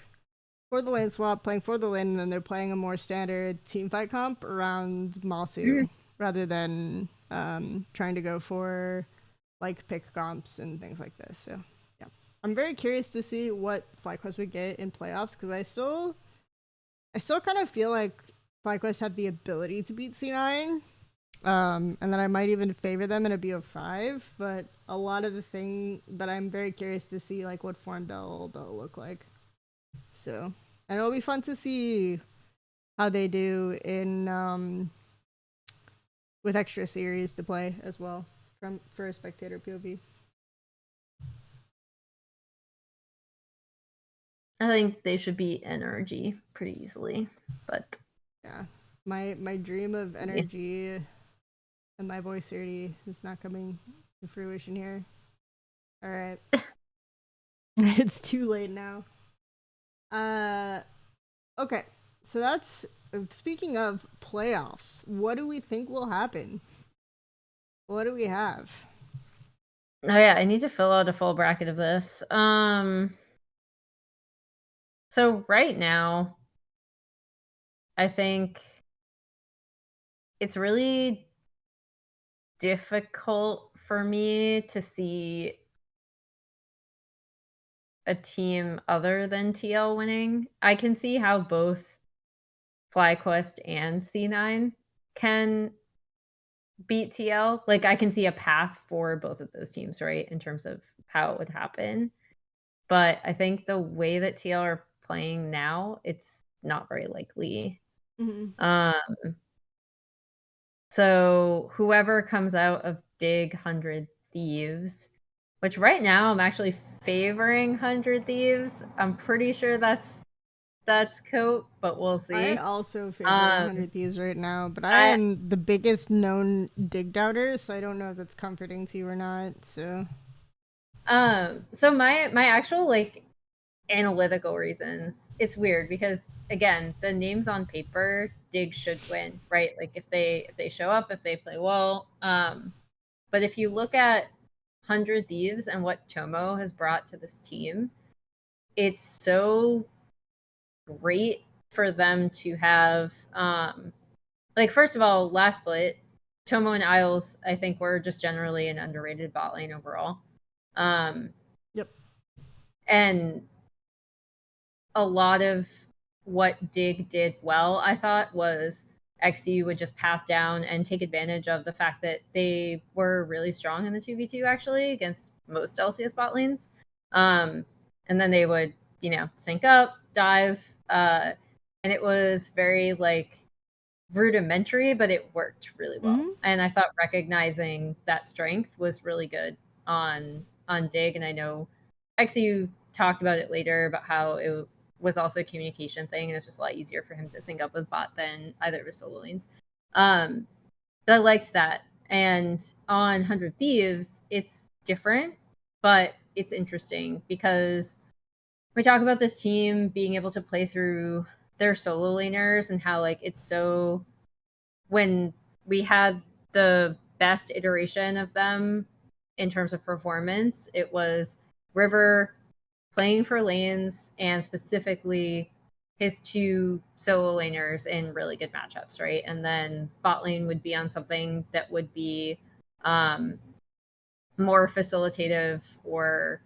for the lane swap, playing for the lane, and then they're playing a more standard team fight comp around Masu rather than trying to go for like pick comps and things like this. So yeah, I'm very curious to see what FlyQuest would get in playoffs because I still kind of feel like FlyQuest have the ability to beat C9. And then I might even favor them in a BO5, but a lot of the thing that I'm very curious to see like what form they'll look like. So, and it'll be fun to see how they do in with extra series to play as well for a spectator POV. I think they should beat NRG pretty easily, but yeah, my dream of energy and my voice 30 is not coming to fruition here. All right, it's too late now. Okay, so that's speaking of playoffs. What do we think will happen? What do we have? Oh yeah, I need to fill out a full bracket of this. So right now, I think it's really difficult for me to see a team other than TL winning. I can see how both FlyQuest and C9 can beat TL. Like I can see a path for both of those teams, right? In terms of how it would happen. But I think the way that TL are playing now, it's not very likely. So whoever comes out of Dig 100 Thieves, which right now I'm actually favoring 100 Thieves. I'm pretty sure that's Coat, but we'll see. I also favor 100 Thieves right now, but I am the biggest known Dig doubter, so I don't know if that's comforting to you or not. So my actual like analytical reasons, it's weird because again, the names on paper, Dig should win, right? Like if they show up, if they play well. But if you look at 100 Thieves and what Tomo has brought to this team, it's so great for them to have like first of all, last split, Tomo and Isles, I think were just generally an underrated bot lane overall. Yep. And a lot of what Dig did well, I thought, was XU would just path down and take advantage of the fact that they were really strong in the 2v2 actually against most LCS bot lanes. And then they would, sync up, dive, and it was very like rudimentary, but it worked really well. Mm-hmm. And I thought recognizing that strength was really good on Dig. And I know actually you talked about it later about how it was also a communication thing, and it's just a lot easier for him to sync up with bot than either of his solo lanes. But I liked that. And on 100 Thieves, it's different, but it's interesting because we talk about this team being able to play through their solo laners and how like it's so, when we had the best iteration of them in terms of performance, it was River playing for lanes and specifically his two solo laners in really good matchups, right? And then bot lane would be on something that would be more facilitative or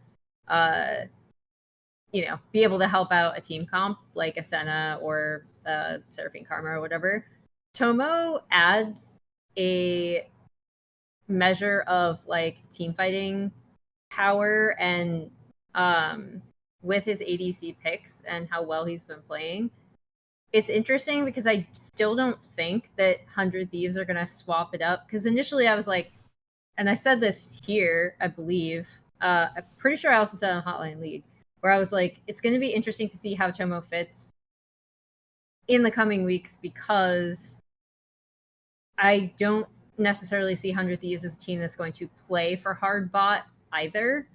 be able to help out a team comp like a Senna or Seraphine Karma or whatever. Tomo adds a measure of like team fighting power and with his ADC picks and how well he's been playing. It's interesting because I still don't think that 100 Thieves are going to swap it up. Because initially I was like, and I said this here, I believe, I'm pretty sure I also said on Hotline League, where I was like, it's going to be interesting to see how Tomo fits in the coming weeks because I don't necessarily see 100 Thieves as a team that's going to play for hard bot either.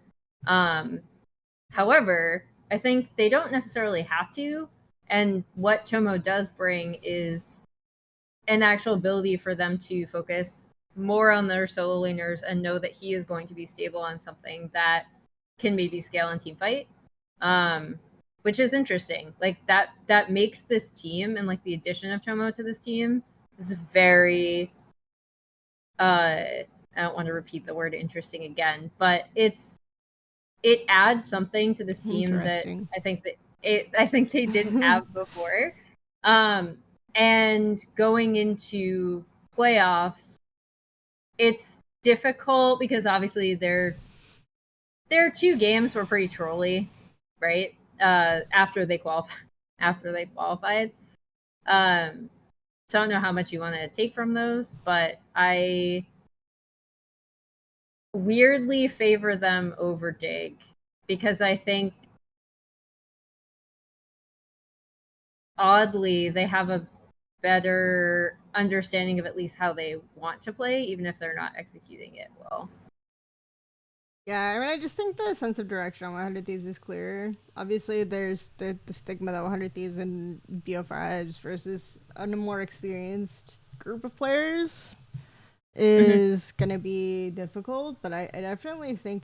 However, I think they don't necessarily have to. And what Tomo does bring is an actual ability for them to focus more on their solo laners and know that he is going to be stable on something that can maybe scale in team fight. Which is interesting. Like that makes this team and like the addition of Tomo to this team is very I don't want to repeat the word interesting again, but it adds something to this team that I think they didn't have before. And going into playoffs, it's difficult because obviously their 2 games were pretty trolly, right? After they qualified. So I don't know how much you want to take from those, but I weirdly favor them over Dig because I think oddly they have a better understanding of at least how they want to play, even if they're not executing it well. Yeah, I mean, I just think the sense of direction on 100 Thieves is clearer. Obviously, there's the stigma that 100 Thieves and BO5s versus a more experienced group of players is going to be difficult, but I definitely think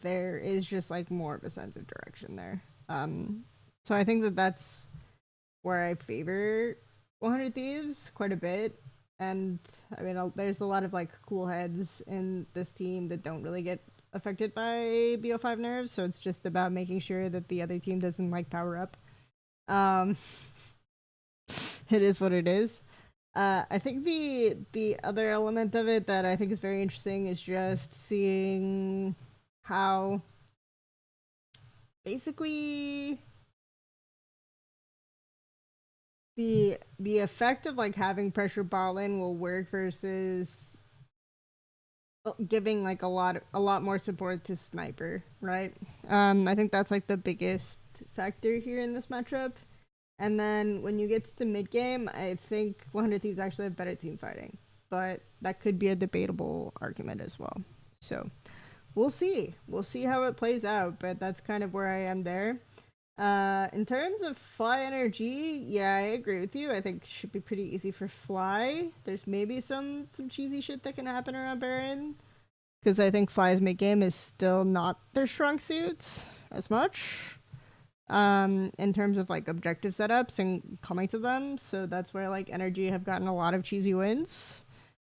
there is just like more of a sense of direction there. So I think that's where I favor 100 Thieves quite a bit. And I mean, there's a lot of like cool heads in this team that don't really get affected by BO5 nerves, so it's just about making sure that the other team doesn't like power up. It is what it is. I think the other element of it that I think is very interesting is just seeing how basically the effect of like having pressure ball in will work versus giving like a lot more support to sniper, right? I think that's like the biggest factor here in this matchup. And then when you get to mid game, I think 100 Thieves actually have better team fighting, but that could be a debatable argument as well. So we'll see how it plays out, but that's kind of where I am there. In terms of Fly energy, yeah, I agree with you. I think it should be pretty easy for Fly. There's maybe some cheesy shit that can happen around Baron, because I think Fly's mid game is still not their strong suits as much. In terms of like objective setups and coming to them, so that's where like energy have gotten a lot of cheesy wins.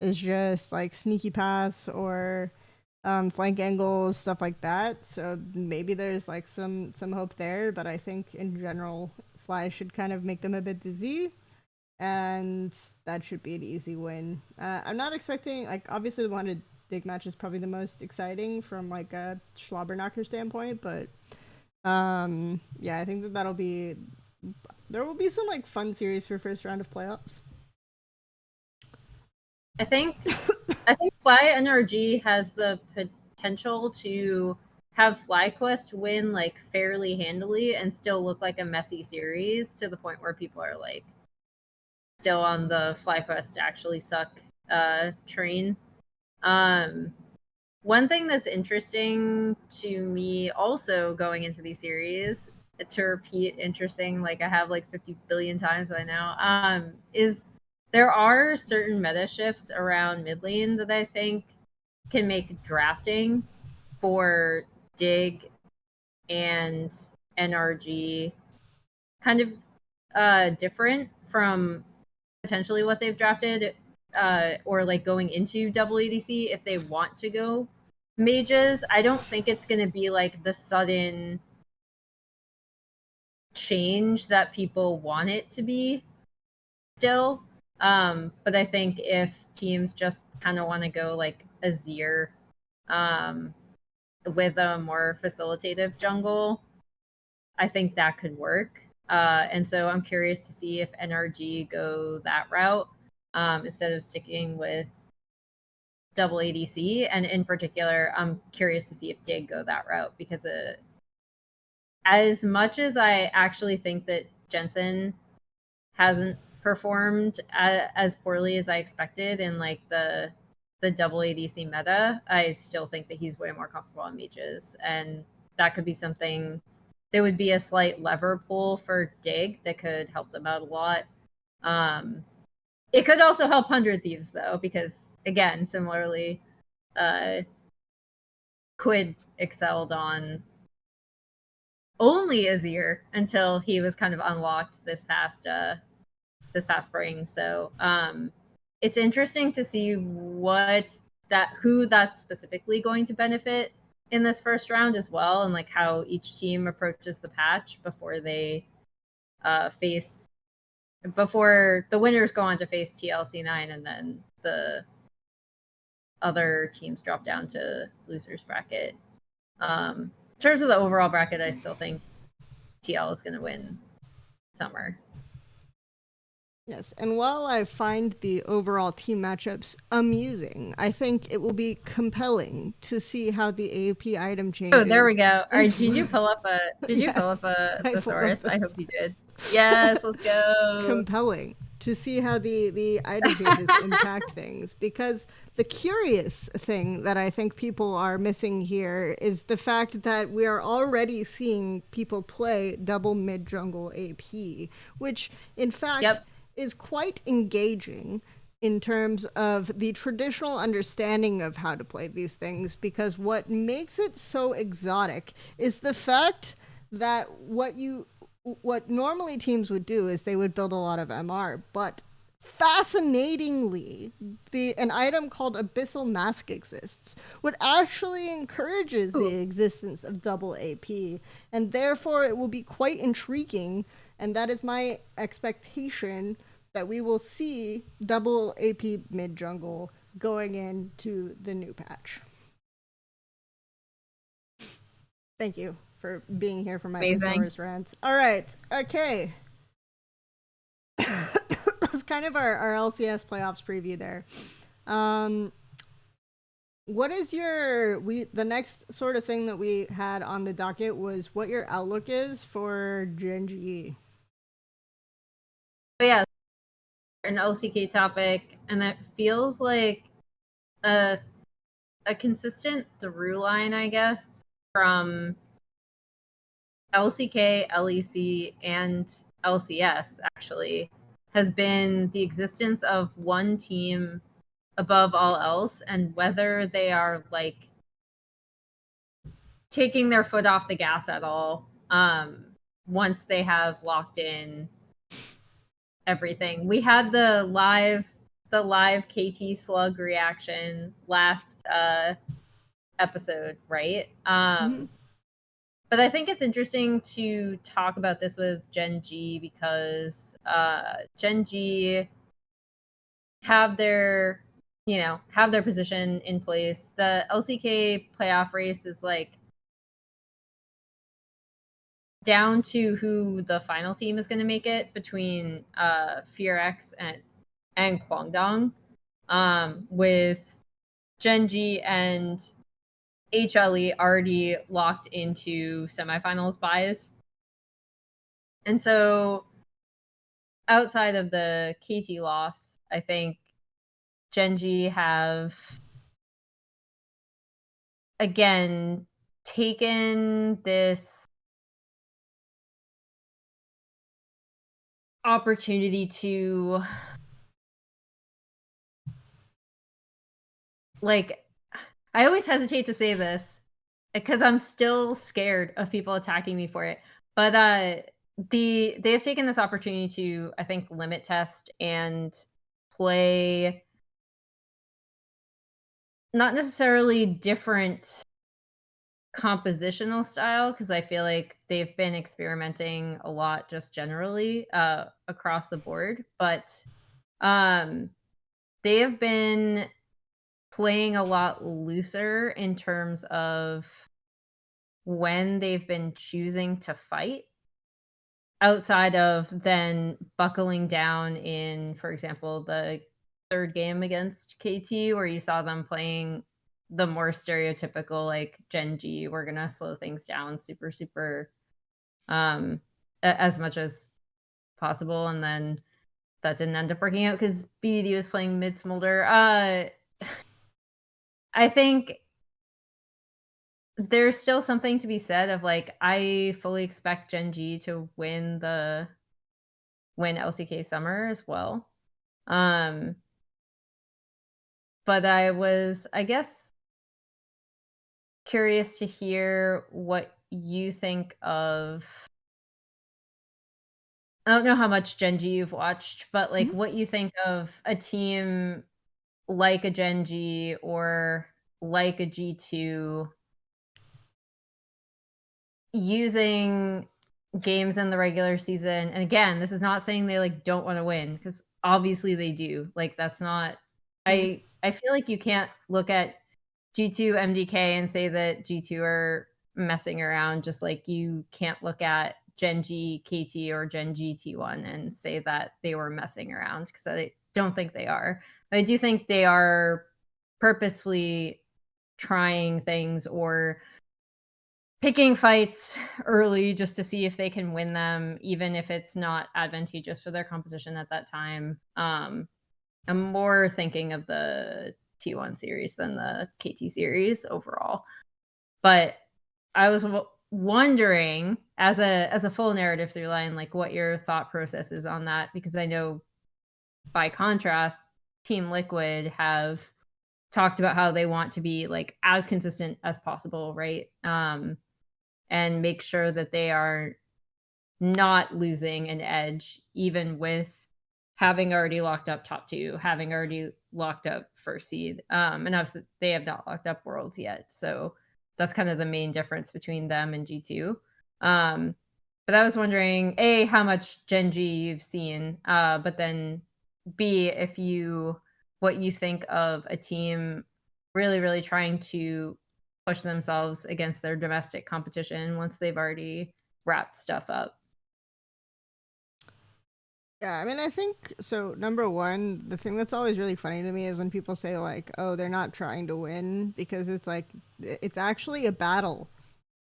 Is just like sneaky pass or flank angles, stuff like that. So maybe there's like some hope there, but I think in general, Fly should kind of make them a bit dizzy, and that should be an easy win. I'm not expecting like obviously the 100 Dig match is probably the most exciting from like a Schlabberknocker standpoint, but yeah, I think that'll be, there will be some like fun series for first round of playoffs. I think Fly NRG has the potential to have FlyQuest win like fairly handily and still look like a messy series to the point where people are like still on the FlyQuest actually suck train. One thing that's interesting to me also going into these series, to repeat interesting like I have like 50 billion times by now, is there are certain meta shifts around mid lane that I think can make drafting for Dig and NRG kind of different from potentially what they've drafted, or like going into double ADC if they want to go mages. I don't think it's going to be like the sudden change that people want it to be still. But I think if teams just kind of want to go like Azir with a more facilitative jungle, I think that could work. And so I'm curious to see if NRG go that route instead of sticking with double ADC. And in particular, I'm curious to see if Dig go that route because as much as I actually think that Jensen hasn't performed as poorly as I expected in like the double ADC meta, I still think that he's way more comfortable on mages, and that could be something. There would be a slight lever pull for Dig that could help them out a lot. It could also help 100 Thieves though, because again, similarly, Quid excelled on only Azir until he was kind of unlocked this past spring. So it's interesting to see who that's specifically going to benefit in this first round as well, and like how each team approaches the patch before they before the winners go on to face TLC9 and then the other teams drop down to losers bracket. In terms of the overall bracket, I still think TL is going to win summer. Yes, and while I find the overall team matchups amusing, I think it will be compelling to see how the AOP item changes. Oh, there we go. All right, did you pull up a Thesaurus? I hope you did. Yes, let's go. Compelling to see how the item changes impact things, because the curious thing that I think people are missing here is the fact that we are already seeing people play double mid jungle AP, which in fact is quite engaging in terms of the traditional understanding of how to play these things, because what makes it so exotic is the fact that what normally teams would do is they would build a lot of MR, but fascinatingly, an item called Abyssal Mask exists, what actually encourages the existence of double AP, and therefore it will be quite intriguing, and that is my expectation, that we will see double AP mid jungle going into the new patch. Thank you for being here for my Thesaurus rant. All right, okay. That's kind of our LCS playoffs preview there. What is the next sort of thing that we had on the docket was what your outlook is for Gen G. Oh, yeah, an LCK topic, and that feels like a consistent through line, I guess, from LCK, LEC, and LCS actually, has been the existence of one team above all else, and whether they are like taking their foot off the gas at all once they have locked in everything. We had the live KT slug reaction last episode, right? But I think it's interesting to talk about this with Gen G because Gen G have their have their position in place. The LCK playoff race is like down to who the final team is going to make it between FearX and Kwangdong, with Genji and HLE already locked into semifinals buys. And so outside of the KT loss, I think Genji have again taken this opportunity to like, I always hesitate to say this because I'm still scared of people attacking me for it. But they have taken this opportunity to, I think, limit test and play not necessarily different compositional style, because I feel like they've been experimenting a lot just generally across the board. But they have been playing a lot looser in terms of when they've been choosing to fight, outside of then buckling down in, for example, the third game against KT, where you saw them playing the more stereotypical, like, Genji, we're gonna slow things down super as much as possible, and then that didn't end up working out because BDD was playing mid Smolder. I think there's still something to be said of, like, I fully expect Genji to win LCK Summer as well. But I was, I guess, curious to hear what you think of. I don't know how much Genji you've watched, but like what you think of a team like a Genji or like a G2 using games in the regular season. And again, this is not saying they like don't want to win, because obviously they do. Like, that's not I feel like you can't look at G2 MDK and say that G2 are messing around, just like you can't look at Genji KT or Genji T1 and say that they were messing around, because I don't think they are. But I do think they are purposefully trying things or picking fights early just to see if they can win them, even if it's not advantageous for their composition at that time. I'm more thinking of the T1 series than the KT series overall. But I was wondering, as a full narrative through line, like, what your thought process is on that, because I know, by contrast, Team Liquid have talked about how they want to be like as consistent as possible, right? And make sure that they are not losing an edge, even with having already locked up top 2, having already locked up first seed. And obviously they have not locked up Worlds yet. So that's kind of the main difference between them and G2. But I was wondering, A, how much Genji you've seen, but then B, what you think of a team really trying to push themselves against their domestic competition once they've already wrapped stuff up. Yeah, I mean, I think so. Number one, the thing that's always really funny to me is when people say, like, oh, they're not trying to win, because it's like, it's actually a battle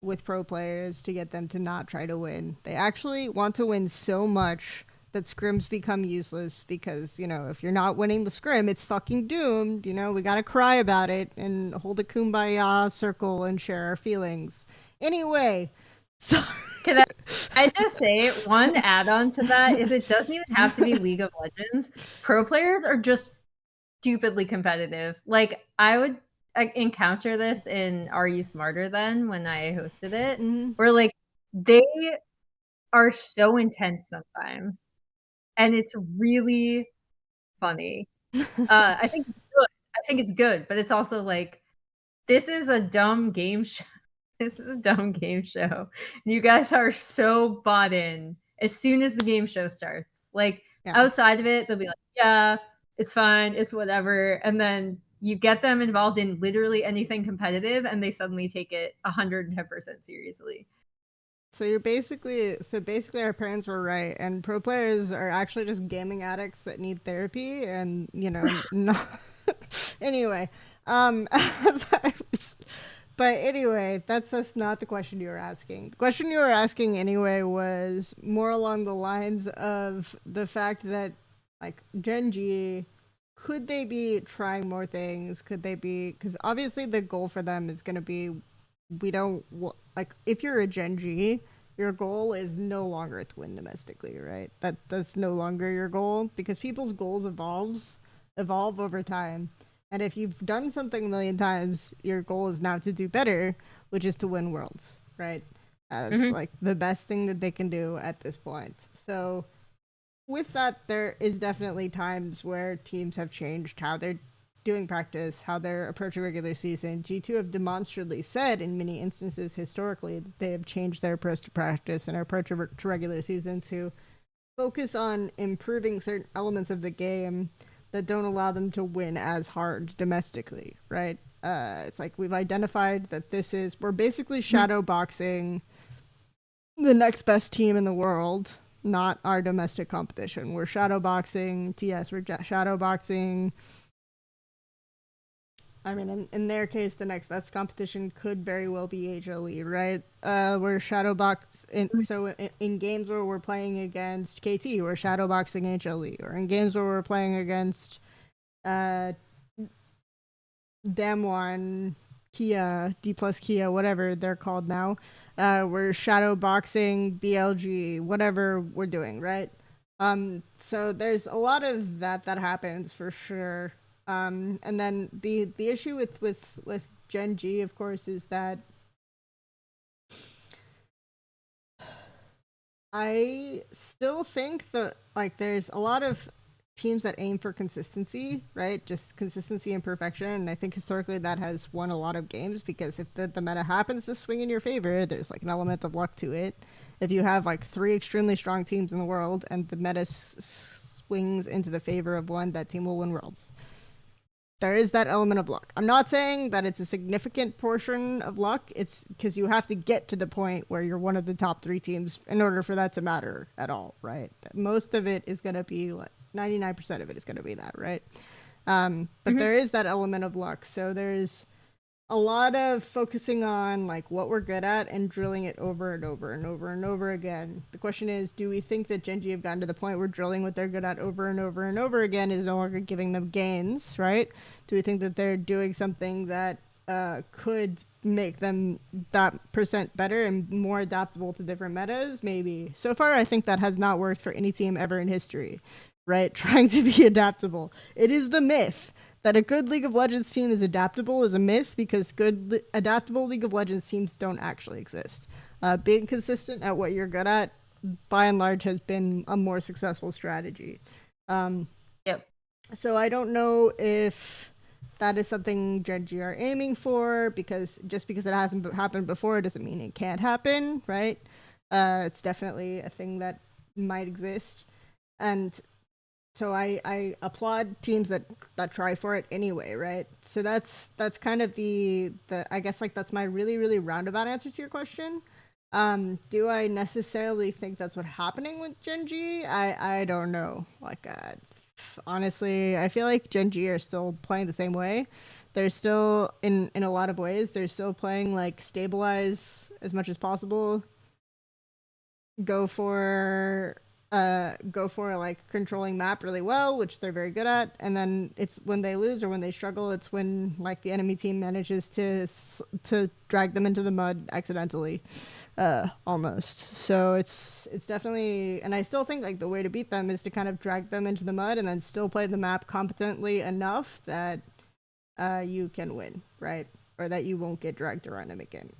with pro players to get them to not try to win. They actually want to win so much that scrims become useless, because, if you're not winning the scrim, it's fucking doomed. We gotta cry about it and hold a kumbaya circle and share our feelings. Anyway, so Can I just say, one add-on to that is it doesn't even have to be League of Legends. Pro players are just stupidly competitive. Like, I would encounter this in Are You Smarter Than, when I hosted it, where like they are so intense sometimes, and it's really funny. I think it's good. I think it's good, but it's also like, this is a dumb game show. This is a dumb game show. You guys are so bought in as soon as the game show starts. Like, outside of it, they'll be like, yeah, it's fine, it's whatever. And then you get them involved in literally anything competitive and they suddenly take it 110% seriously. So basically our parents were right, and pro players are actually just gaming addicts that need therapy, and not anyway. But anyway, that's not the question you were asking. The question you were asking anyway was more along the lines of the fact that, like, Gen G, could they be trying more things? Could they be, because obviously the goal for them is going to be, we don't like, if you're a Gen G, your goal is no longer to win domestically, right? That's no longer your goal, because people's goals evolve over time. And if you've done something a million times, your goal is now to do better, which is to win worlds, right? That's like the best thing that they can do at this point. So with that, there is definitely times where teams have changed how they're doing practice, how they're approaching regular season. G2 have demonstrably said in many instances historically that they have changed their approach to practice and approach to regular season to focus on improving certain elements of the game that don't allow them to win as hard domestically, right? It's like we've identified that we're basically shadow boxing the next best team in the world, not our domestic competition. We're shadow boxing TS, we're shadow boxing. I mean, in their case, the next best competition could very well be HLE, right? We're shadowbox in games where we're playing against KT, we're shadowboxing HLE, or in games where we're playing against Damwon, Kia, D plus Kia, whatever they're called now. We're shadowboxing BLG, whatever we're doing, right? So there's a lot of that happens for sure. And then the issue with Gen G, of course, is that I still think that, like, there's a lot of teams that aim for consistency, right? Just consistency and perfection. And I think historically that has won a lot of games, because if the meta happens to swing in your favor, there's like an element of luck to it. If you have like 3 extremely strong teams in the world and the meta swings into the favor of one, that team will win worlds. There is that element of luck. I'm not saying that it's a significant portion of luck. It's because you have to get to the point where you're one of the top 3 teams in order for that to matter at all, right? Most of it is going to be, like, 99% of it is going to be that, right? But there is that element of luck. So there's a lot of focusing on like what we're good at and drilling it over and over and over and over again. The question is, do we think that Gen G have gotten to the point where drilling what they're good at over and over and over again is no longer giving them gains, right? Do we think that they're doing something that could make them that % better and more adaptable to different metas? Maybe. So far, I think that has not worked for any team ever in history, right? Trying to be adaptable. It is the myth that a good League of Legends team is adaptable is a myth, because good adaptable League of Legends teams don't actually exist. Being consistent at what you're good at, by and large, has been a more successful strategy. Yep. So I don't know if that is something Gen G are aiming for, because just because it hasn't happened before doesn't mean it can't happen, right? It's definitely a thing that might exist. And so I applaud teams that try for it anyway, right? So that's kind of the I guess, like, that's my really, really roundabout answer to your question. Do I necessarily think that's what's happening with Gen G? I don't know. Like, honestly, I feel like Gen G are still playing the same way. They're still, in a lot of ways, they're still playing like stabilize as much as possible. Go for like controlling map really well, which they're very good at, and then it's when they lose or when they struggle, it's when like the enemy team manages to drag them into the mud accidentally, almost. So it's definitely, and I still think like the way to beat them is to kind of drag them into the mud and then still play the map competently enough that you can win, right? Or that you won't get dragged around them again.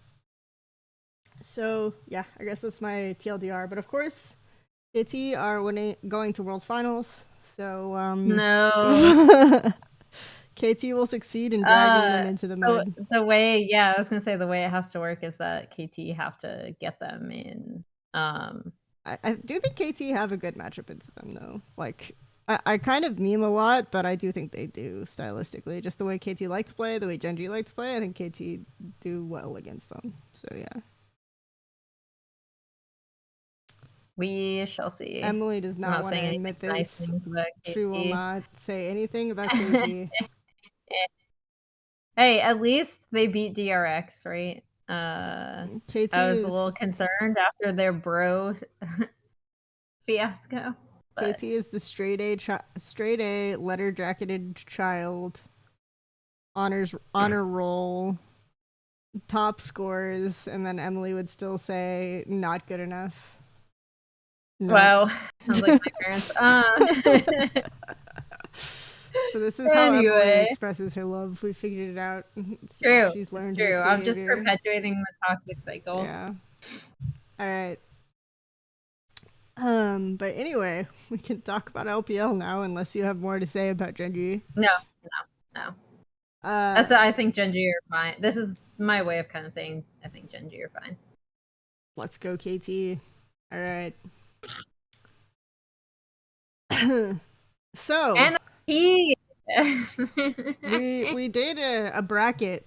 So yeah, I guess that's my TLDR. But of course, KT are going to Worlds Finals, so no. KT will succeed in dragging them into the mud. The way, I was gonna say the way it has to work is that KT have to get them in. I do think KT have a good matchup into them, though. Like, I kind of meme a lot, but I do think they do stylistically. Just the way KT likes to play, the way Genji likes to play, I think KT do well against them. So yeah. We shall see. Emily does I'm not not want to saying anything admit nice this. things about She will KT. not say anything about KT. Hey, at least they beat DRX, right? KT I was a is little concerned after their bro fiasco. But KT is the straight A letter jacketed child. Honor roll, top scores, and then Emily would still say not good enough. No. Wow, sounds like my parents. So this is how Emily Anyway. expresses her love. We figured it out. True. She's learned It's true. this I'm just behavior. perpetuating the toxic cycle. Yeah. All right. But anyway, we can talk about LPL now, unless you have more to say about Genji. No. I think Genji are fine. This is my way of kind of saying I think Genji are fine. Let's go, KT. All right. So and he we did a bracket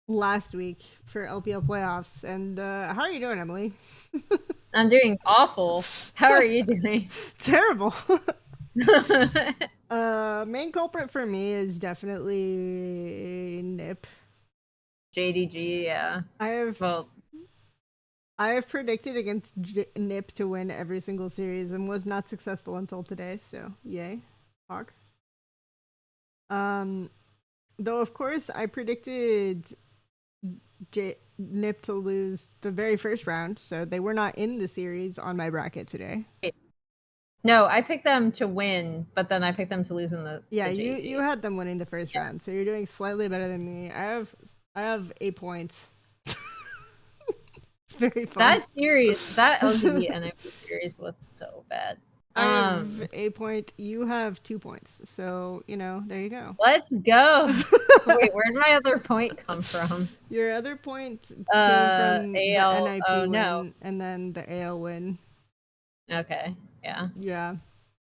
last week for LPL playoffs, and how are you doing, Emily? I'm doing awful. How are you doing? Terrible. Main culprit for me is definitely NiP. JDG, yeah. I have predicted against NiP to win every single series and was not successful until today, so yay. Hawk. Though of course I predicted NiP to lose the very first round, so they were not in the series on my bracket today. No, I picked them to win, but then I picked them to lose in the. Yeah, you had them winning the first round, so you're doing slightly better than me. I have 8 points. It's very fun. That LGD NiP series was so bad. I have 8 points. You have 2 points. So, there you go. Let's go. Wait, where'd my other point come from? Your other point came from AL, the NiP win and then the AL win. Okay, yeah. Yeah.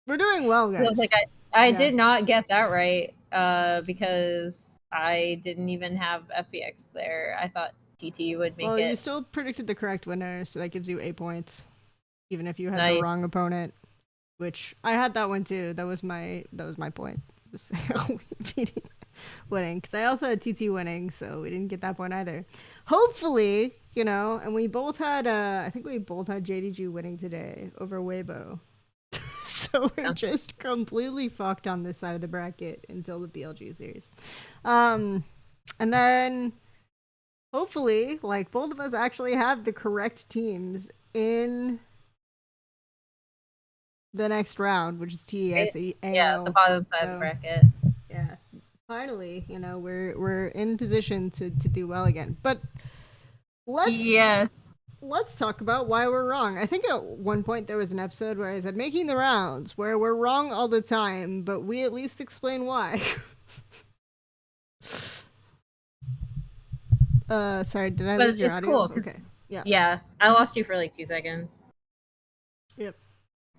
We're doing well, guys. So, like, I did not get that right because I didn't even have FPX there. I thought TT would make it. Well, you still predicted the correct winner, so that gives you 8 points, even if you had the wrong opponent. Which I had that one too. That was my point. Winning, because I also had TT winning, so we didn't get that point either. Hopefully, and we both had I think we both had JDG winning today over Weibo. So we're just completely fucked on this side of the bracket until the BLG series. And then hopefully, like, both of us actually have the correct teams in the next round, which is TES. Yeah, the bottom side of the bracket. Yeah. Finally, we're in position to do well again. But let's talk about why we're wrong. I think at one point there was an episode where I said making the rounds where we're wrong all the time, but we at least explain why. Sorry, did I lose your audio? Cool, okay. Yeah. Yeah, I lost you for like 2 seconds. Yep.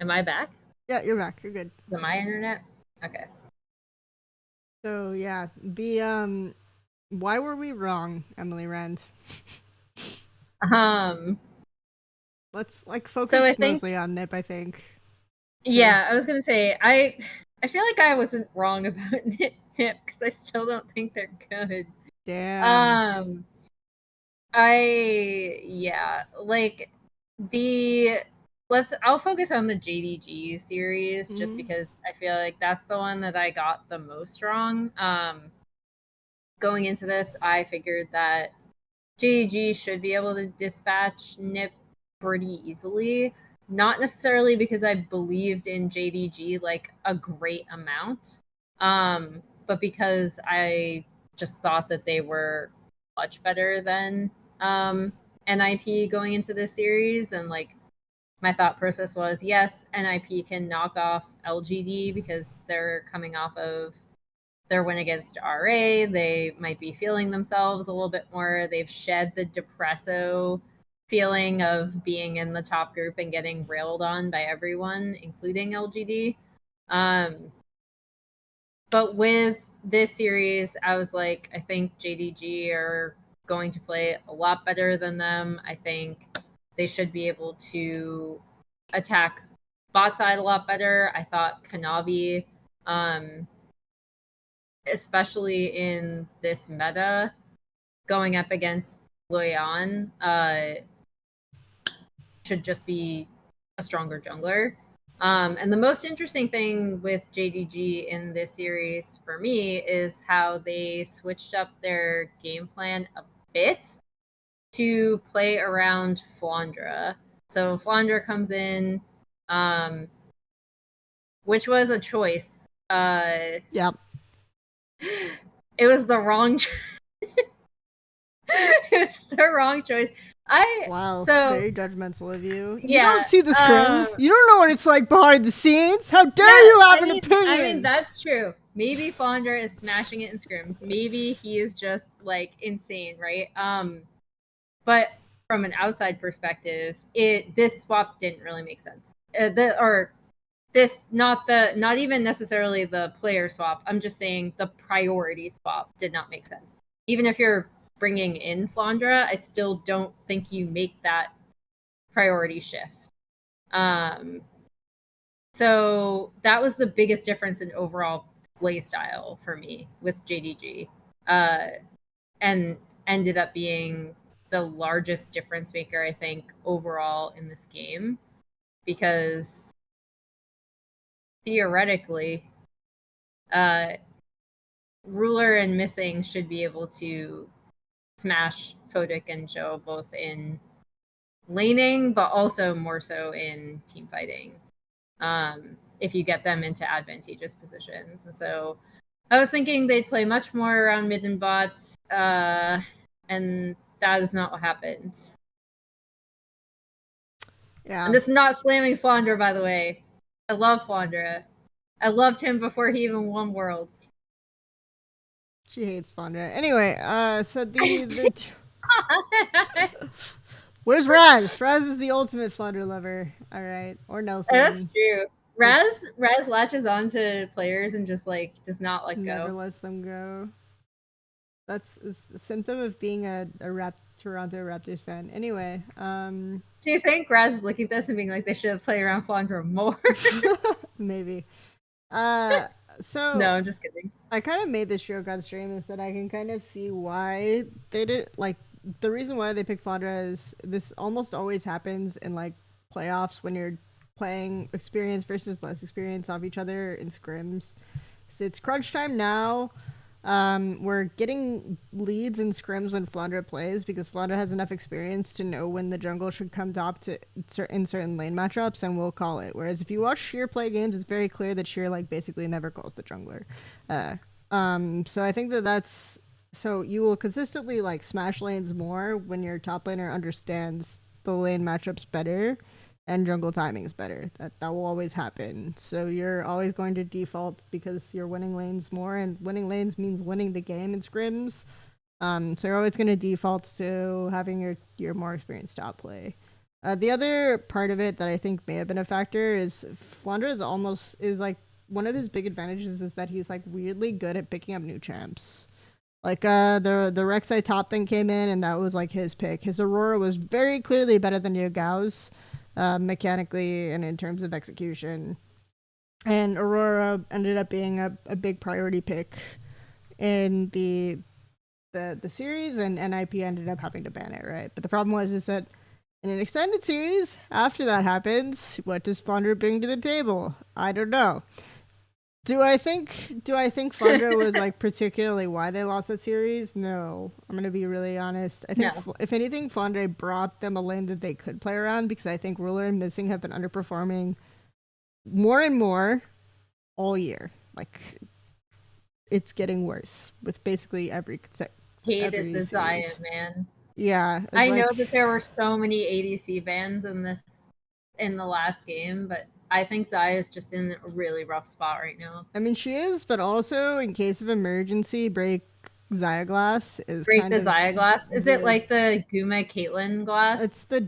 Am I back? Yeah, you're back. You're good. Is it my internet? Okay. So yeah, the why were we wrong, Emily Rand? Let's focus mostly on NiP, I think. Yeah, I was gonna say I feel like I wasn't wrong about NiP because I still don't think they're good. Damn. I'll focus on the JDG series just because I feel like that's the one that I got the most wrong. Going into this, I figured that JDG should be able to dispatch NiP pretty easily. Not necessarily because I believed in JDG like a great amount, but because I just thought that they were much better than NiP going into this series. And like my thought process was, yes, NiP can knock off LGD because they're coming off of their win against RA. They might be feeling themselves a little bit more. They've shed the depresso feeling of being in the top group and getting railed on by everyone, including LGD. But with this series, I was like, I think JDG are going to play a lot better than them. I think they should be able to attack bot side a lot better. I thought Kanavi, especially in this meta, going up against Loyan, should just be a stronger jungler. And the most interesting thing with JDG in this series for me is how they switched up their game plan a bit to play around Flandra. So Flandra comes in, which was a choice. Yep. It was the wrong it was the wrong choice. Wow, so very judgmental of you. You yeah, don't see the scrims. You don't know what it's like behind the scenes. How dare you have an opinion? I mean, that's true. Maybe Flandre is smashing it in scrims. Maybe he is just like insane, right? But from an outside perspective, this swap didn't really make sense. Not even necessarily the player swap. I'm just saying the priority swap did not make sense. Even if you're bringing in Flandra, I still don't think you make that priority shift. So that was the biggest difference in overall play style for me with JDG, and ended up being the largest difference maker, I think, overall in this game, because theoretically, Ruler and Missing should be able to smash Fodic and Joe both in laning, but also more so in team fighting, if you get them into advantageous positions. And so I was thinking they'd play much more around mid and bots, and that is not what happened. Yeah. And this is not slamming Flandre, by the way. I love Flandre. I loved him before he even won Worlds. She hates Flandre. Anyway, so where's Raz? Raz is the ultimate Flandre lover. All right, or Nelson. That's true. Raz latches on to players and just like does not let go. Never lets them go. That's a symptom of being a Toronto Raptors fan. Anyway, do you think Raz is looking at this and being like they should have played around Flandre more? Maybe. So no, I'm just kidding. I kind of made this joke on stream is that I can kind of see why they did like the reason why they picked Flandre is this almost always happens in like playoffs when you're playing experience versus less experience off each other in scrims. So it's crunch time now. We're getting leads in scrims when Flandre plays because Flandre has enough experience to know when the jungle should come top in certain lane matchups, and we'll call it. Whereas if you watch Sheer play games, it's very clear that Sheer like basically never calls the jungler. So I think that's so you will consistently like smash lanes more when your top laner understands the lane matchups better and jungle timing is better. That will always happen. So you're always going to default because you're winning lanes more, and winning lanes means winning the game in scrims. So you're always going to default to having your more experienced top play. The other part of it that I think may have been a factor is Flandre is like one of his big advantages is that he's like weirdly good at picking up new champs. Like the Rek'Sai top thing came in and that was like his pick. His Aurora was very clearly better than Yagao's. Mechanically and in terms of execution. And Aurora ended up being a big priority pick in the series, and NiP ended up having to ban it, right? But the problem is that in an extended series, after that happens, what does Flandre bring to the table? I don't know. Do I think Flandre was like particularly why they lost that series? No. I'm gonna be really honest. I think if anything, Flandre brought them a lane that they could play around because I think Ruler and Missing have been underperforming more and more all year. Like it's getting worse with basically every hated the Zion, man. Yeah. I know that there were so many ADC bans in the last game, but I think Zaya is just in a really rough spot right now. I mean, she is, but also in case of emergency, break Zaya glass is break the Zaya glass. Is it like the Guma Caitlyn glass? It's the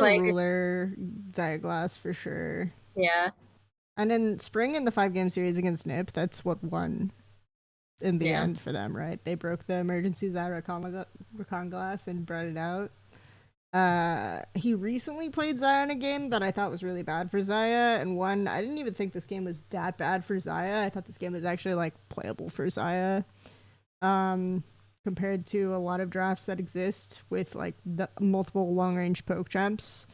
Ruler Zaya glass for sure. Yeah. And then Spring in the 5-game series against NiP, that's what won in the end for them, right? They broke the emergency Zyra recon glass and brought it out. He recently played Xayah in a game that I thought was really bad for Xayah, and I didn't even think this game was that bad for Xayah. I thought this game was actually like playable for Xayah, compared to a lot of drafts that exist with like the multiple long range poke champs.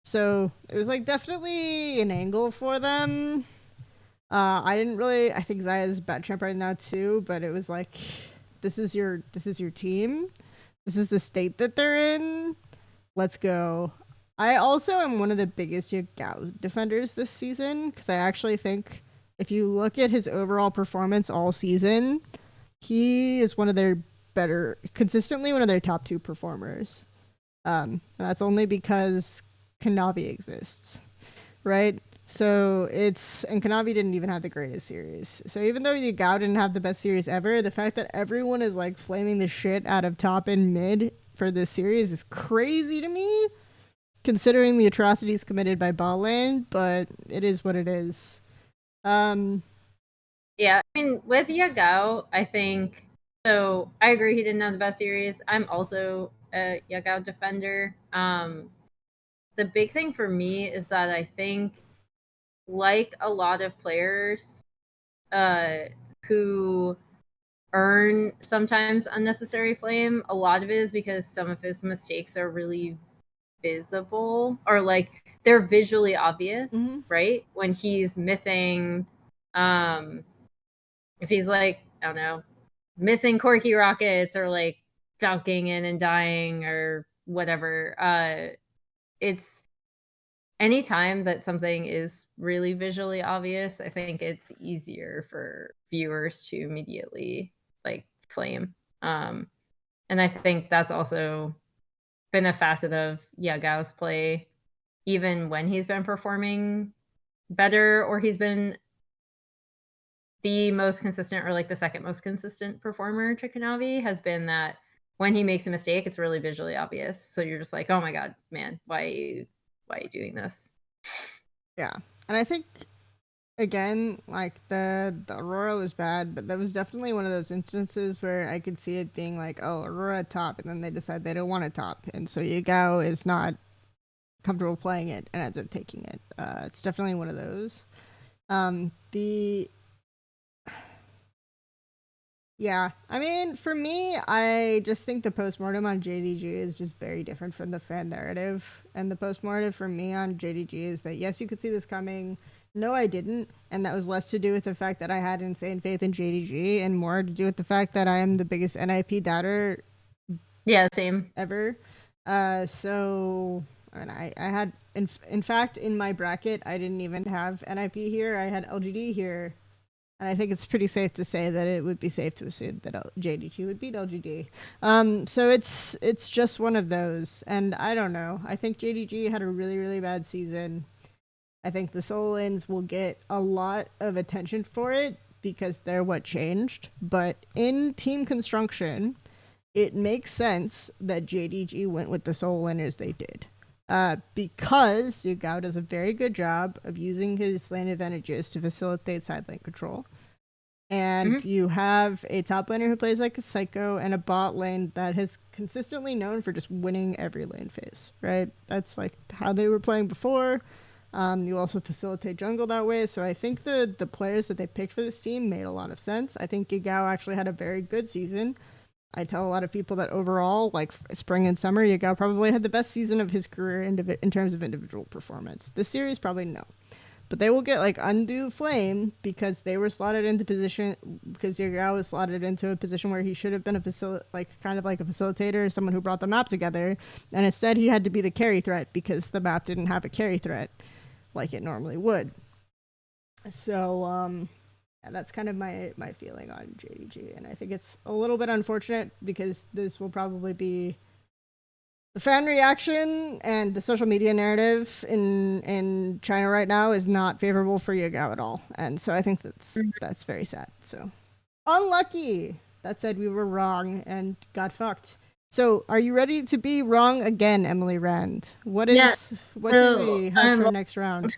So it was like definitely an angle for them. I think Xayah's bad champ right now too, but it was like, this is your team. This is the state that they're in. Let's go. I also am one of the biggest Yagao defenders this season, because I actually think if you look at his overall performance all season, he is consistently one of their top 2 performers. That's only because Kanavi exists, right? So and Kanavi didn't even have the greatest series. So even though Yagao didn't have the best series ever, the fact that everyone is like flaming the shit out of top and mid for this series is crazy to me, considering the atrocities committed by bot lane, but it is what it is. Yeah, I mean, with Yagao, I think, so I agree he didn't have the best series. I'm also a Yagao defender. The big thing for me is that I think, like a lot of players who earn sometimes unnecessary flame, a lot of it is because some of his mistakes are really visible, or like they're visually obvious, right? When he's missing, if he's like, I don't know, missing Corky rockets, or like falking in and dying or whatever, it's anytime that something is really visually obvious, I think it's easier for viewers to immediately like flame. And I think that's also been a facet of Yagao's play, even when he's been performing better, or he's been the most consistent, or like the second most consistent performer to Kanavi, has been that when he makes a mistake, it's really visually obvious. So you're just like, oh my god, man, why are you doing this? Yeah. And I think, again, like the Aurora was bad, but that was definitely one of those instances where I could see it being like, oh, Aurora top, and then they decide they don't want to top, and so Yagao is not comfortable playing it and ends up taking it. It's definitely one of those. Yeah, I mean, for me, I just think the postmortem on JDG is just very different from the fan narrative. And the postmortem for me on JDG is that, yes, you could see this coming. No, I didn't. And that was less to do with the fact that I had insane faith in JDG and more to do with the fact that I am the biggest NiP doubter. Yeah, same. Ever. So, and I had, in fact, in my bracket, I didn't even have NiP here. I had LGD here. And I think it's pretty safe to say that it would be safe to assume that JDG would beat LGD. So it's just one of those. And I don't know. I think JDG had a really, really bad season. I think the Solins will get a lot of attention for it because they're what changed. But in team construction, it makes sense that JDG went with the Soul winners they did. Because Yagao does a very good job of using his lane advantages to facilitate side lane control. And you have a top laner who plays like a psycho and a bot lane that has consistently known for just winning every lane phase, right? That's like how they were playing before. You also facilitate jungle that way. So I think the players that they picked for this team made a lot of sense. I think Yagao actually had a very good season. I tell a lot of people that overall, like spring and summer, Yagao probably had the best season of his career in terms of individual performance. This series, probably no. But they will get like undue flame because they were slotted into position, because Yagao was slotted into a position where he should have been kind of like a facilitator, someone who brought the map together. And instead he had to be the carry threat because the map didn't have a carry threat like it normally would. So, yeah, that's kind of my feeling on JDG, and I think it's a little bit unfortunate because this will probably be the fan reaction, and the social media narrative in China right now is not favorable for Yagao at all, and so I think that's very sad. So unlucky. That said, we were wrong and got fucked. So, are you ready to be wrong again, Emily Rand? What do we have for next round?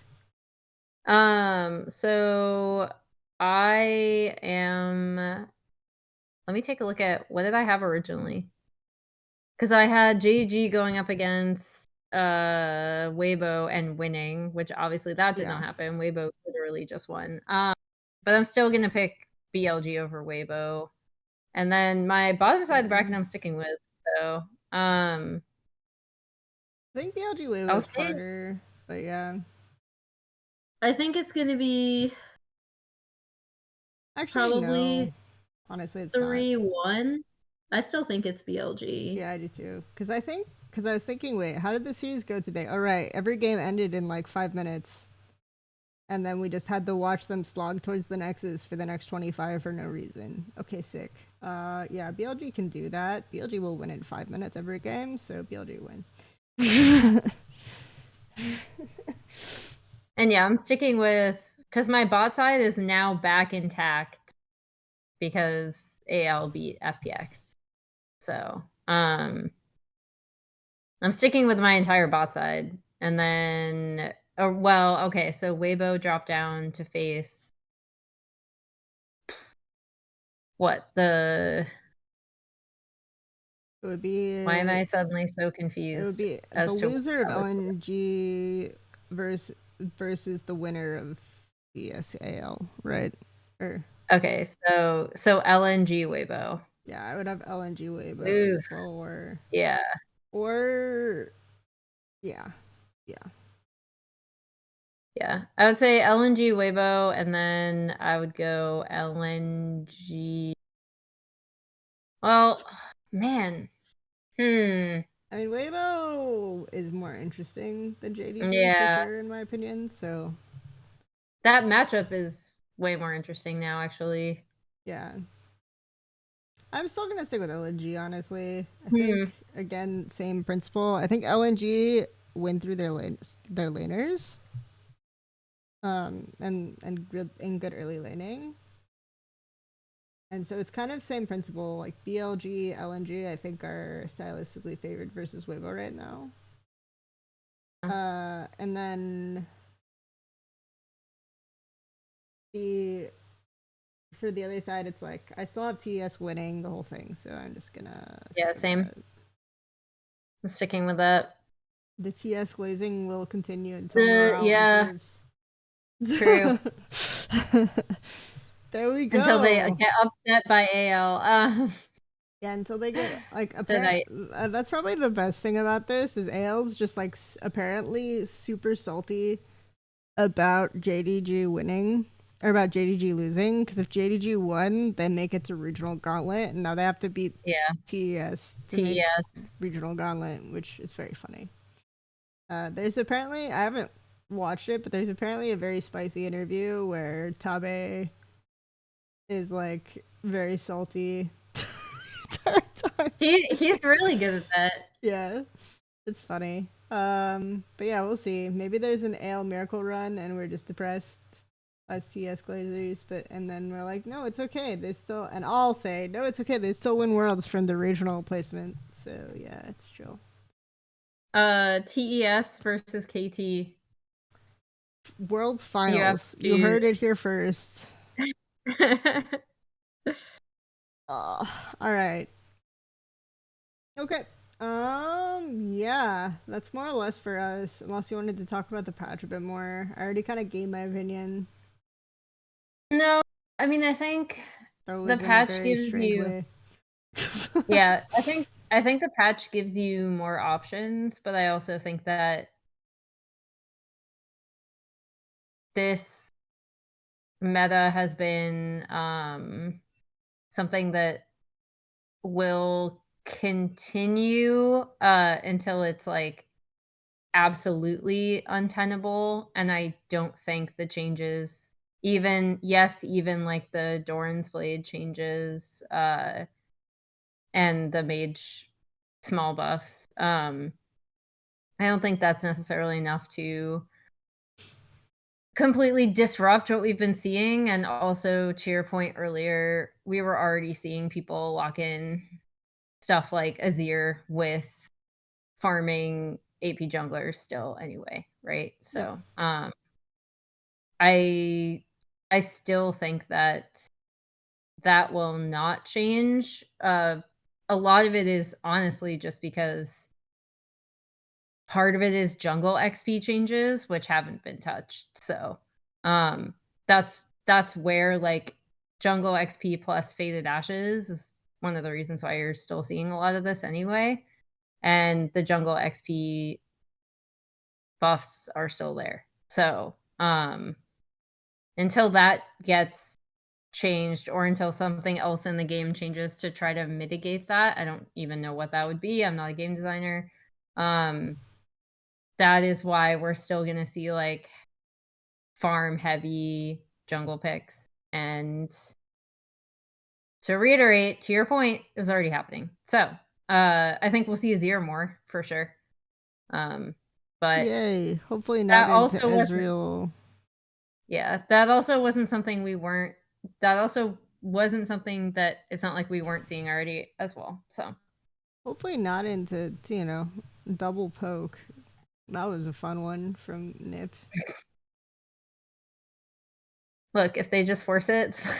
So I am. Let me take a look at what did I have originally? Because I had JG going up against Weibo and winning, which obviously that did not Yeah. happen. Weibo literally just won. But I'm still gonna pick BLG over Weibo. And then my bottom side of the bracket I'm sticking with. So I think BLG Weibo I'll is say harder, but yeah. I think it's gonna be Actually, no. probably Honestly, it's not. 3-1. I still think it's BLG. Yeah, I do too. Because I was thinking, wait, how did the series go today? All right, every game ended in like 5 minutes. And then we just had to watch them slog towards the Nexus for the next 25 for no reason. Okay, sick. Yeah, BLG can do that. BLG will win in 5 minutes every game, so BLG win. And yeah, I'm sticking with because my bot side is now back intact because AL beat FPX. So I'm sticking with my entire bot side. And then okay, so Weibo dropped down to face what It would be why am I suddenly so it would confused be the as to what loser of that was? LNG versus the winner of ESAL, right? Or Okay, so LNG Weibo. yeah, I would have LNG Weibo Ooh, as well, yeah. or yeah, yeah. Yeah. I would say LNG Weibo, and then I would go LNG. Well, man. Hmm. I mean, Weibo is more interesting than JDG for Yeah. sure, in my opinion. So That matchup is way more interesting now, actually. yeah, I'm still gonna stick with LNG. Honestly, I Hmm. think again, same principle. I think LNG win through their laners, and good early laning. And so it's kind of same principle. Like BLG, LNG, I think are stylistically favored versus Weibo right now. And then the for the other side, it's like I still have TS winning the whole thing, so I'm just gonna Yeah, stick with same. that. I'm sticking with that. The TS glazing will continue until morale Yeah, improves. true. There we Until they go. get upset by AL. Yeah, until they get like apparent. Tonight. That's probably the best thing about this is AL's just like apparently super salty about JDG winning or about JDG losing because if JDG won, then make it to regional gauntlet, and now they have to beat Yeah. TES to make TES. regional gauntlet, which is very funny. There's apparently I haven't watched it, but there's apparently a very spicy interview where Tabe is like very salty. He's really good at that. Yeah, it's funny. But yeah, we'll see. Maybe there's an Ale miracle run, and we're just depressed as TS Glazers. But and then we're like, no, it's okay. They still, and I'll say, no, it's okay. They still win worlds from the regional placement. So yeah, it's chill. TES versus KT. Worlds You have finals. to You choose. heard it here first. All right. Okay. Yeah, that's more or less for us. Unless you wanted to talk about the patch a bit more. I already kind of gave my opinion. No, I mean, I think That the was in a patch very gives strange you way. yeah, I think the patch gives you more options, but I also think that this meta has been something that will continue until it's like absolutely untenable, and I don't think the changes even like the Doran's Blade changes and the mage small buffs. I don't think that's necessarily enough to completely disrupt what we've been seeing. And also, to your point earlier, we were already seeing people lock in stuff like Azir with farming AP junglers still anyway, right? Yeah. So I still think that will not change. A lot of it is honestly just because part of it is jungle XP changes, which haven't been touched. So, that's where like jungle XP plus Faded Ashes is one of the reasons why you're still seeing a lot of this anyway. And the jungle XP buffs are still there. So, until that gets changed or until something else in the game changes to try to mitigate that, I don't even know what that would be. I'm not a game designer. That is why we're still going to see like farm heavy jungle picks. And to reiterate, to your point, it was already happening. So I think we'll see Azir more for sure. But yay! Hopefully not that into also Ezreal. Yeah, that also wasn't something we weren't. That also wasn't something that it's not like we weren't seeing already as well. So Hopefully not into double poke. That was a fun one from NiP. look, if they just force it, it's fine.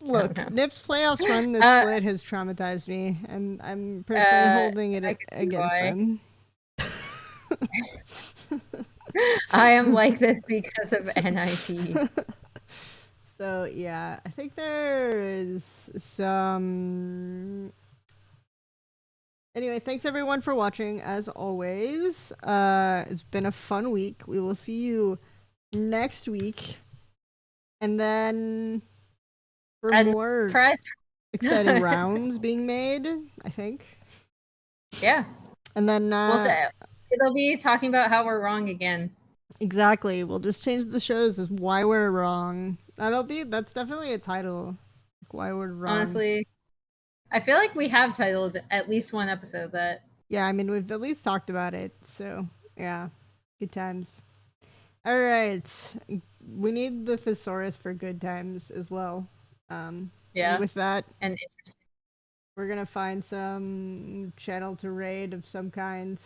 Look, NiP's playoffs run this split has traumatized me, and I'm personally holding it against them. I am like this because of NiP. So yeah, I think there is some. Anyway, thanks everyone for watching. As always, it's been a fun week. We will see you next week, and then for more exciting rounds being made, I think. Yeah. And then it'll be talking about how we're wrong again. Exactly. We'll just change the shows as why we're wrong. That's definitely a title. Like, why we're wrong. Honestly, I feel like we have titled at least one episode that. Yeah, I mean we've at least talked about it. So yeah, good times. All right, we need the Thesaurus for good times as well. Yeah. And with that, and interesting. We're gonna find some channel to raid of some kind.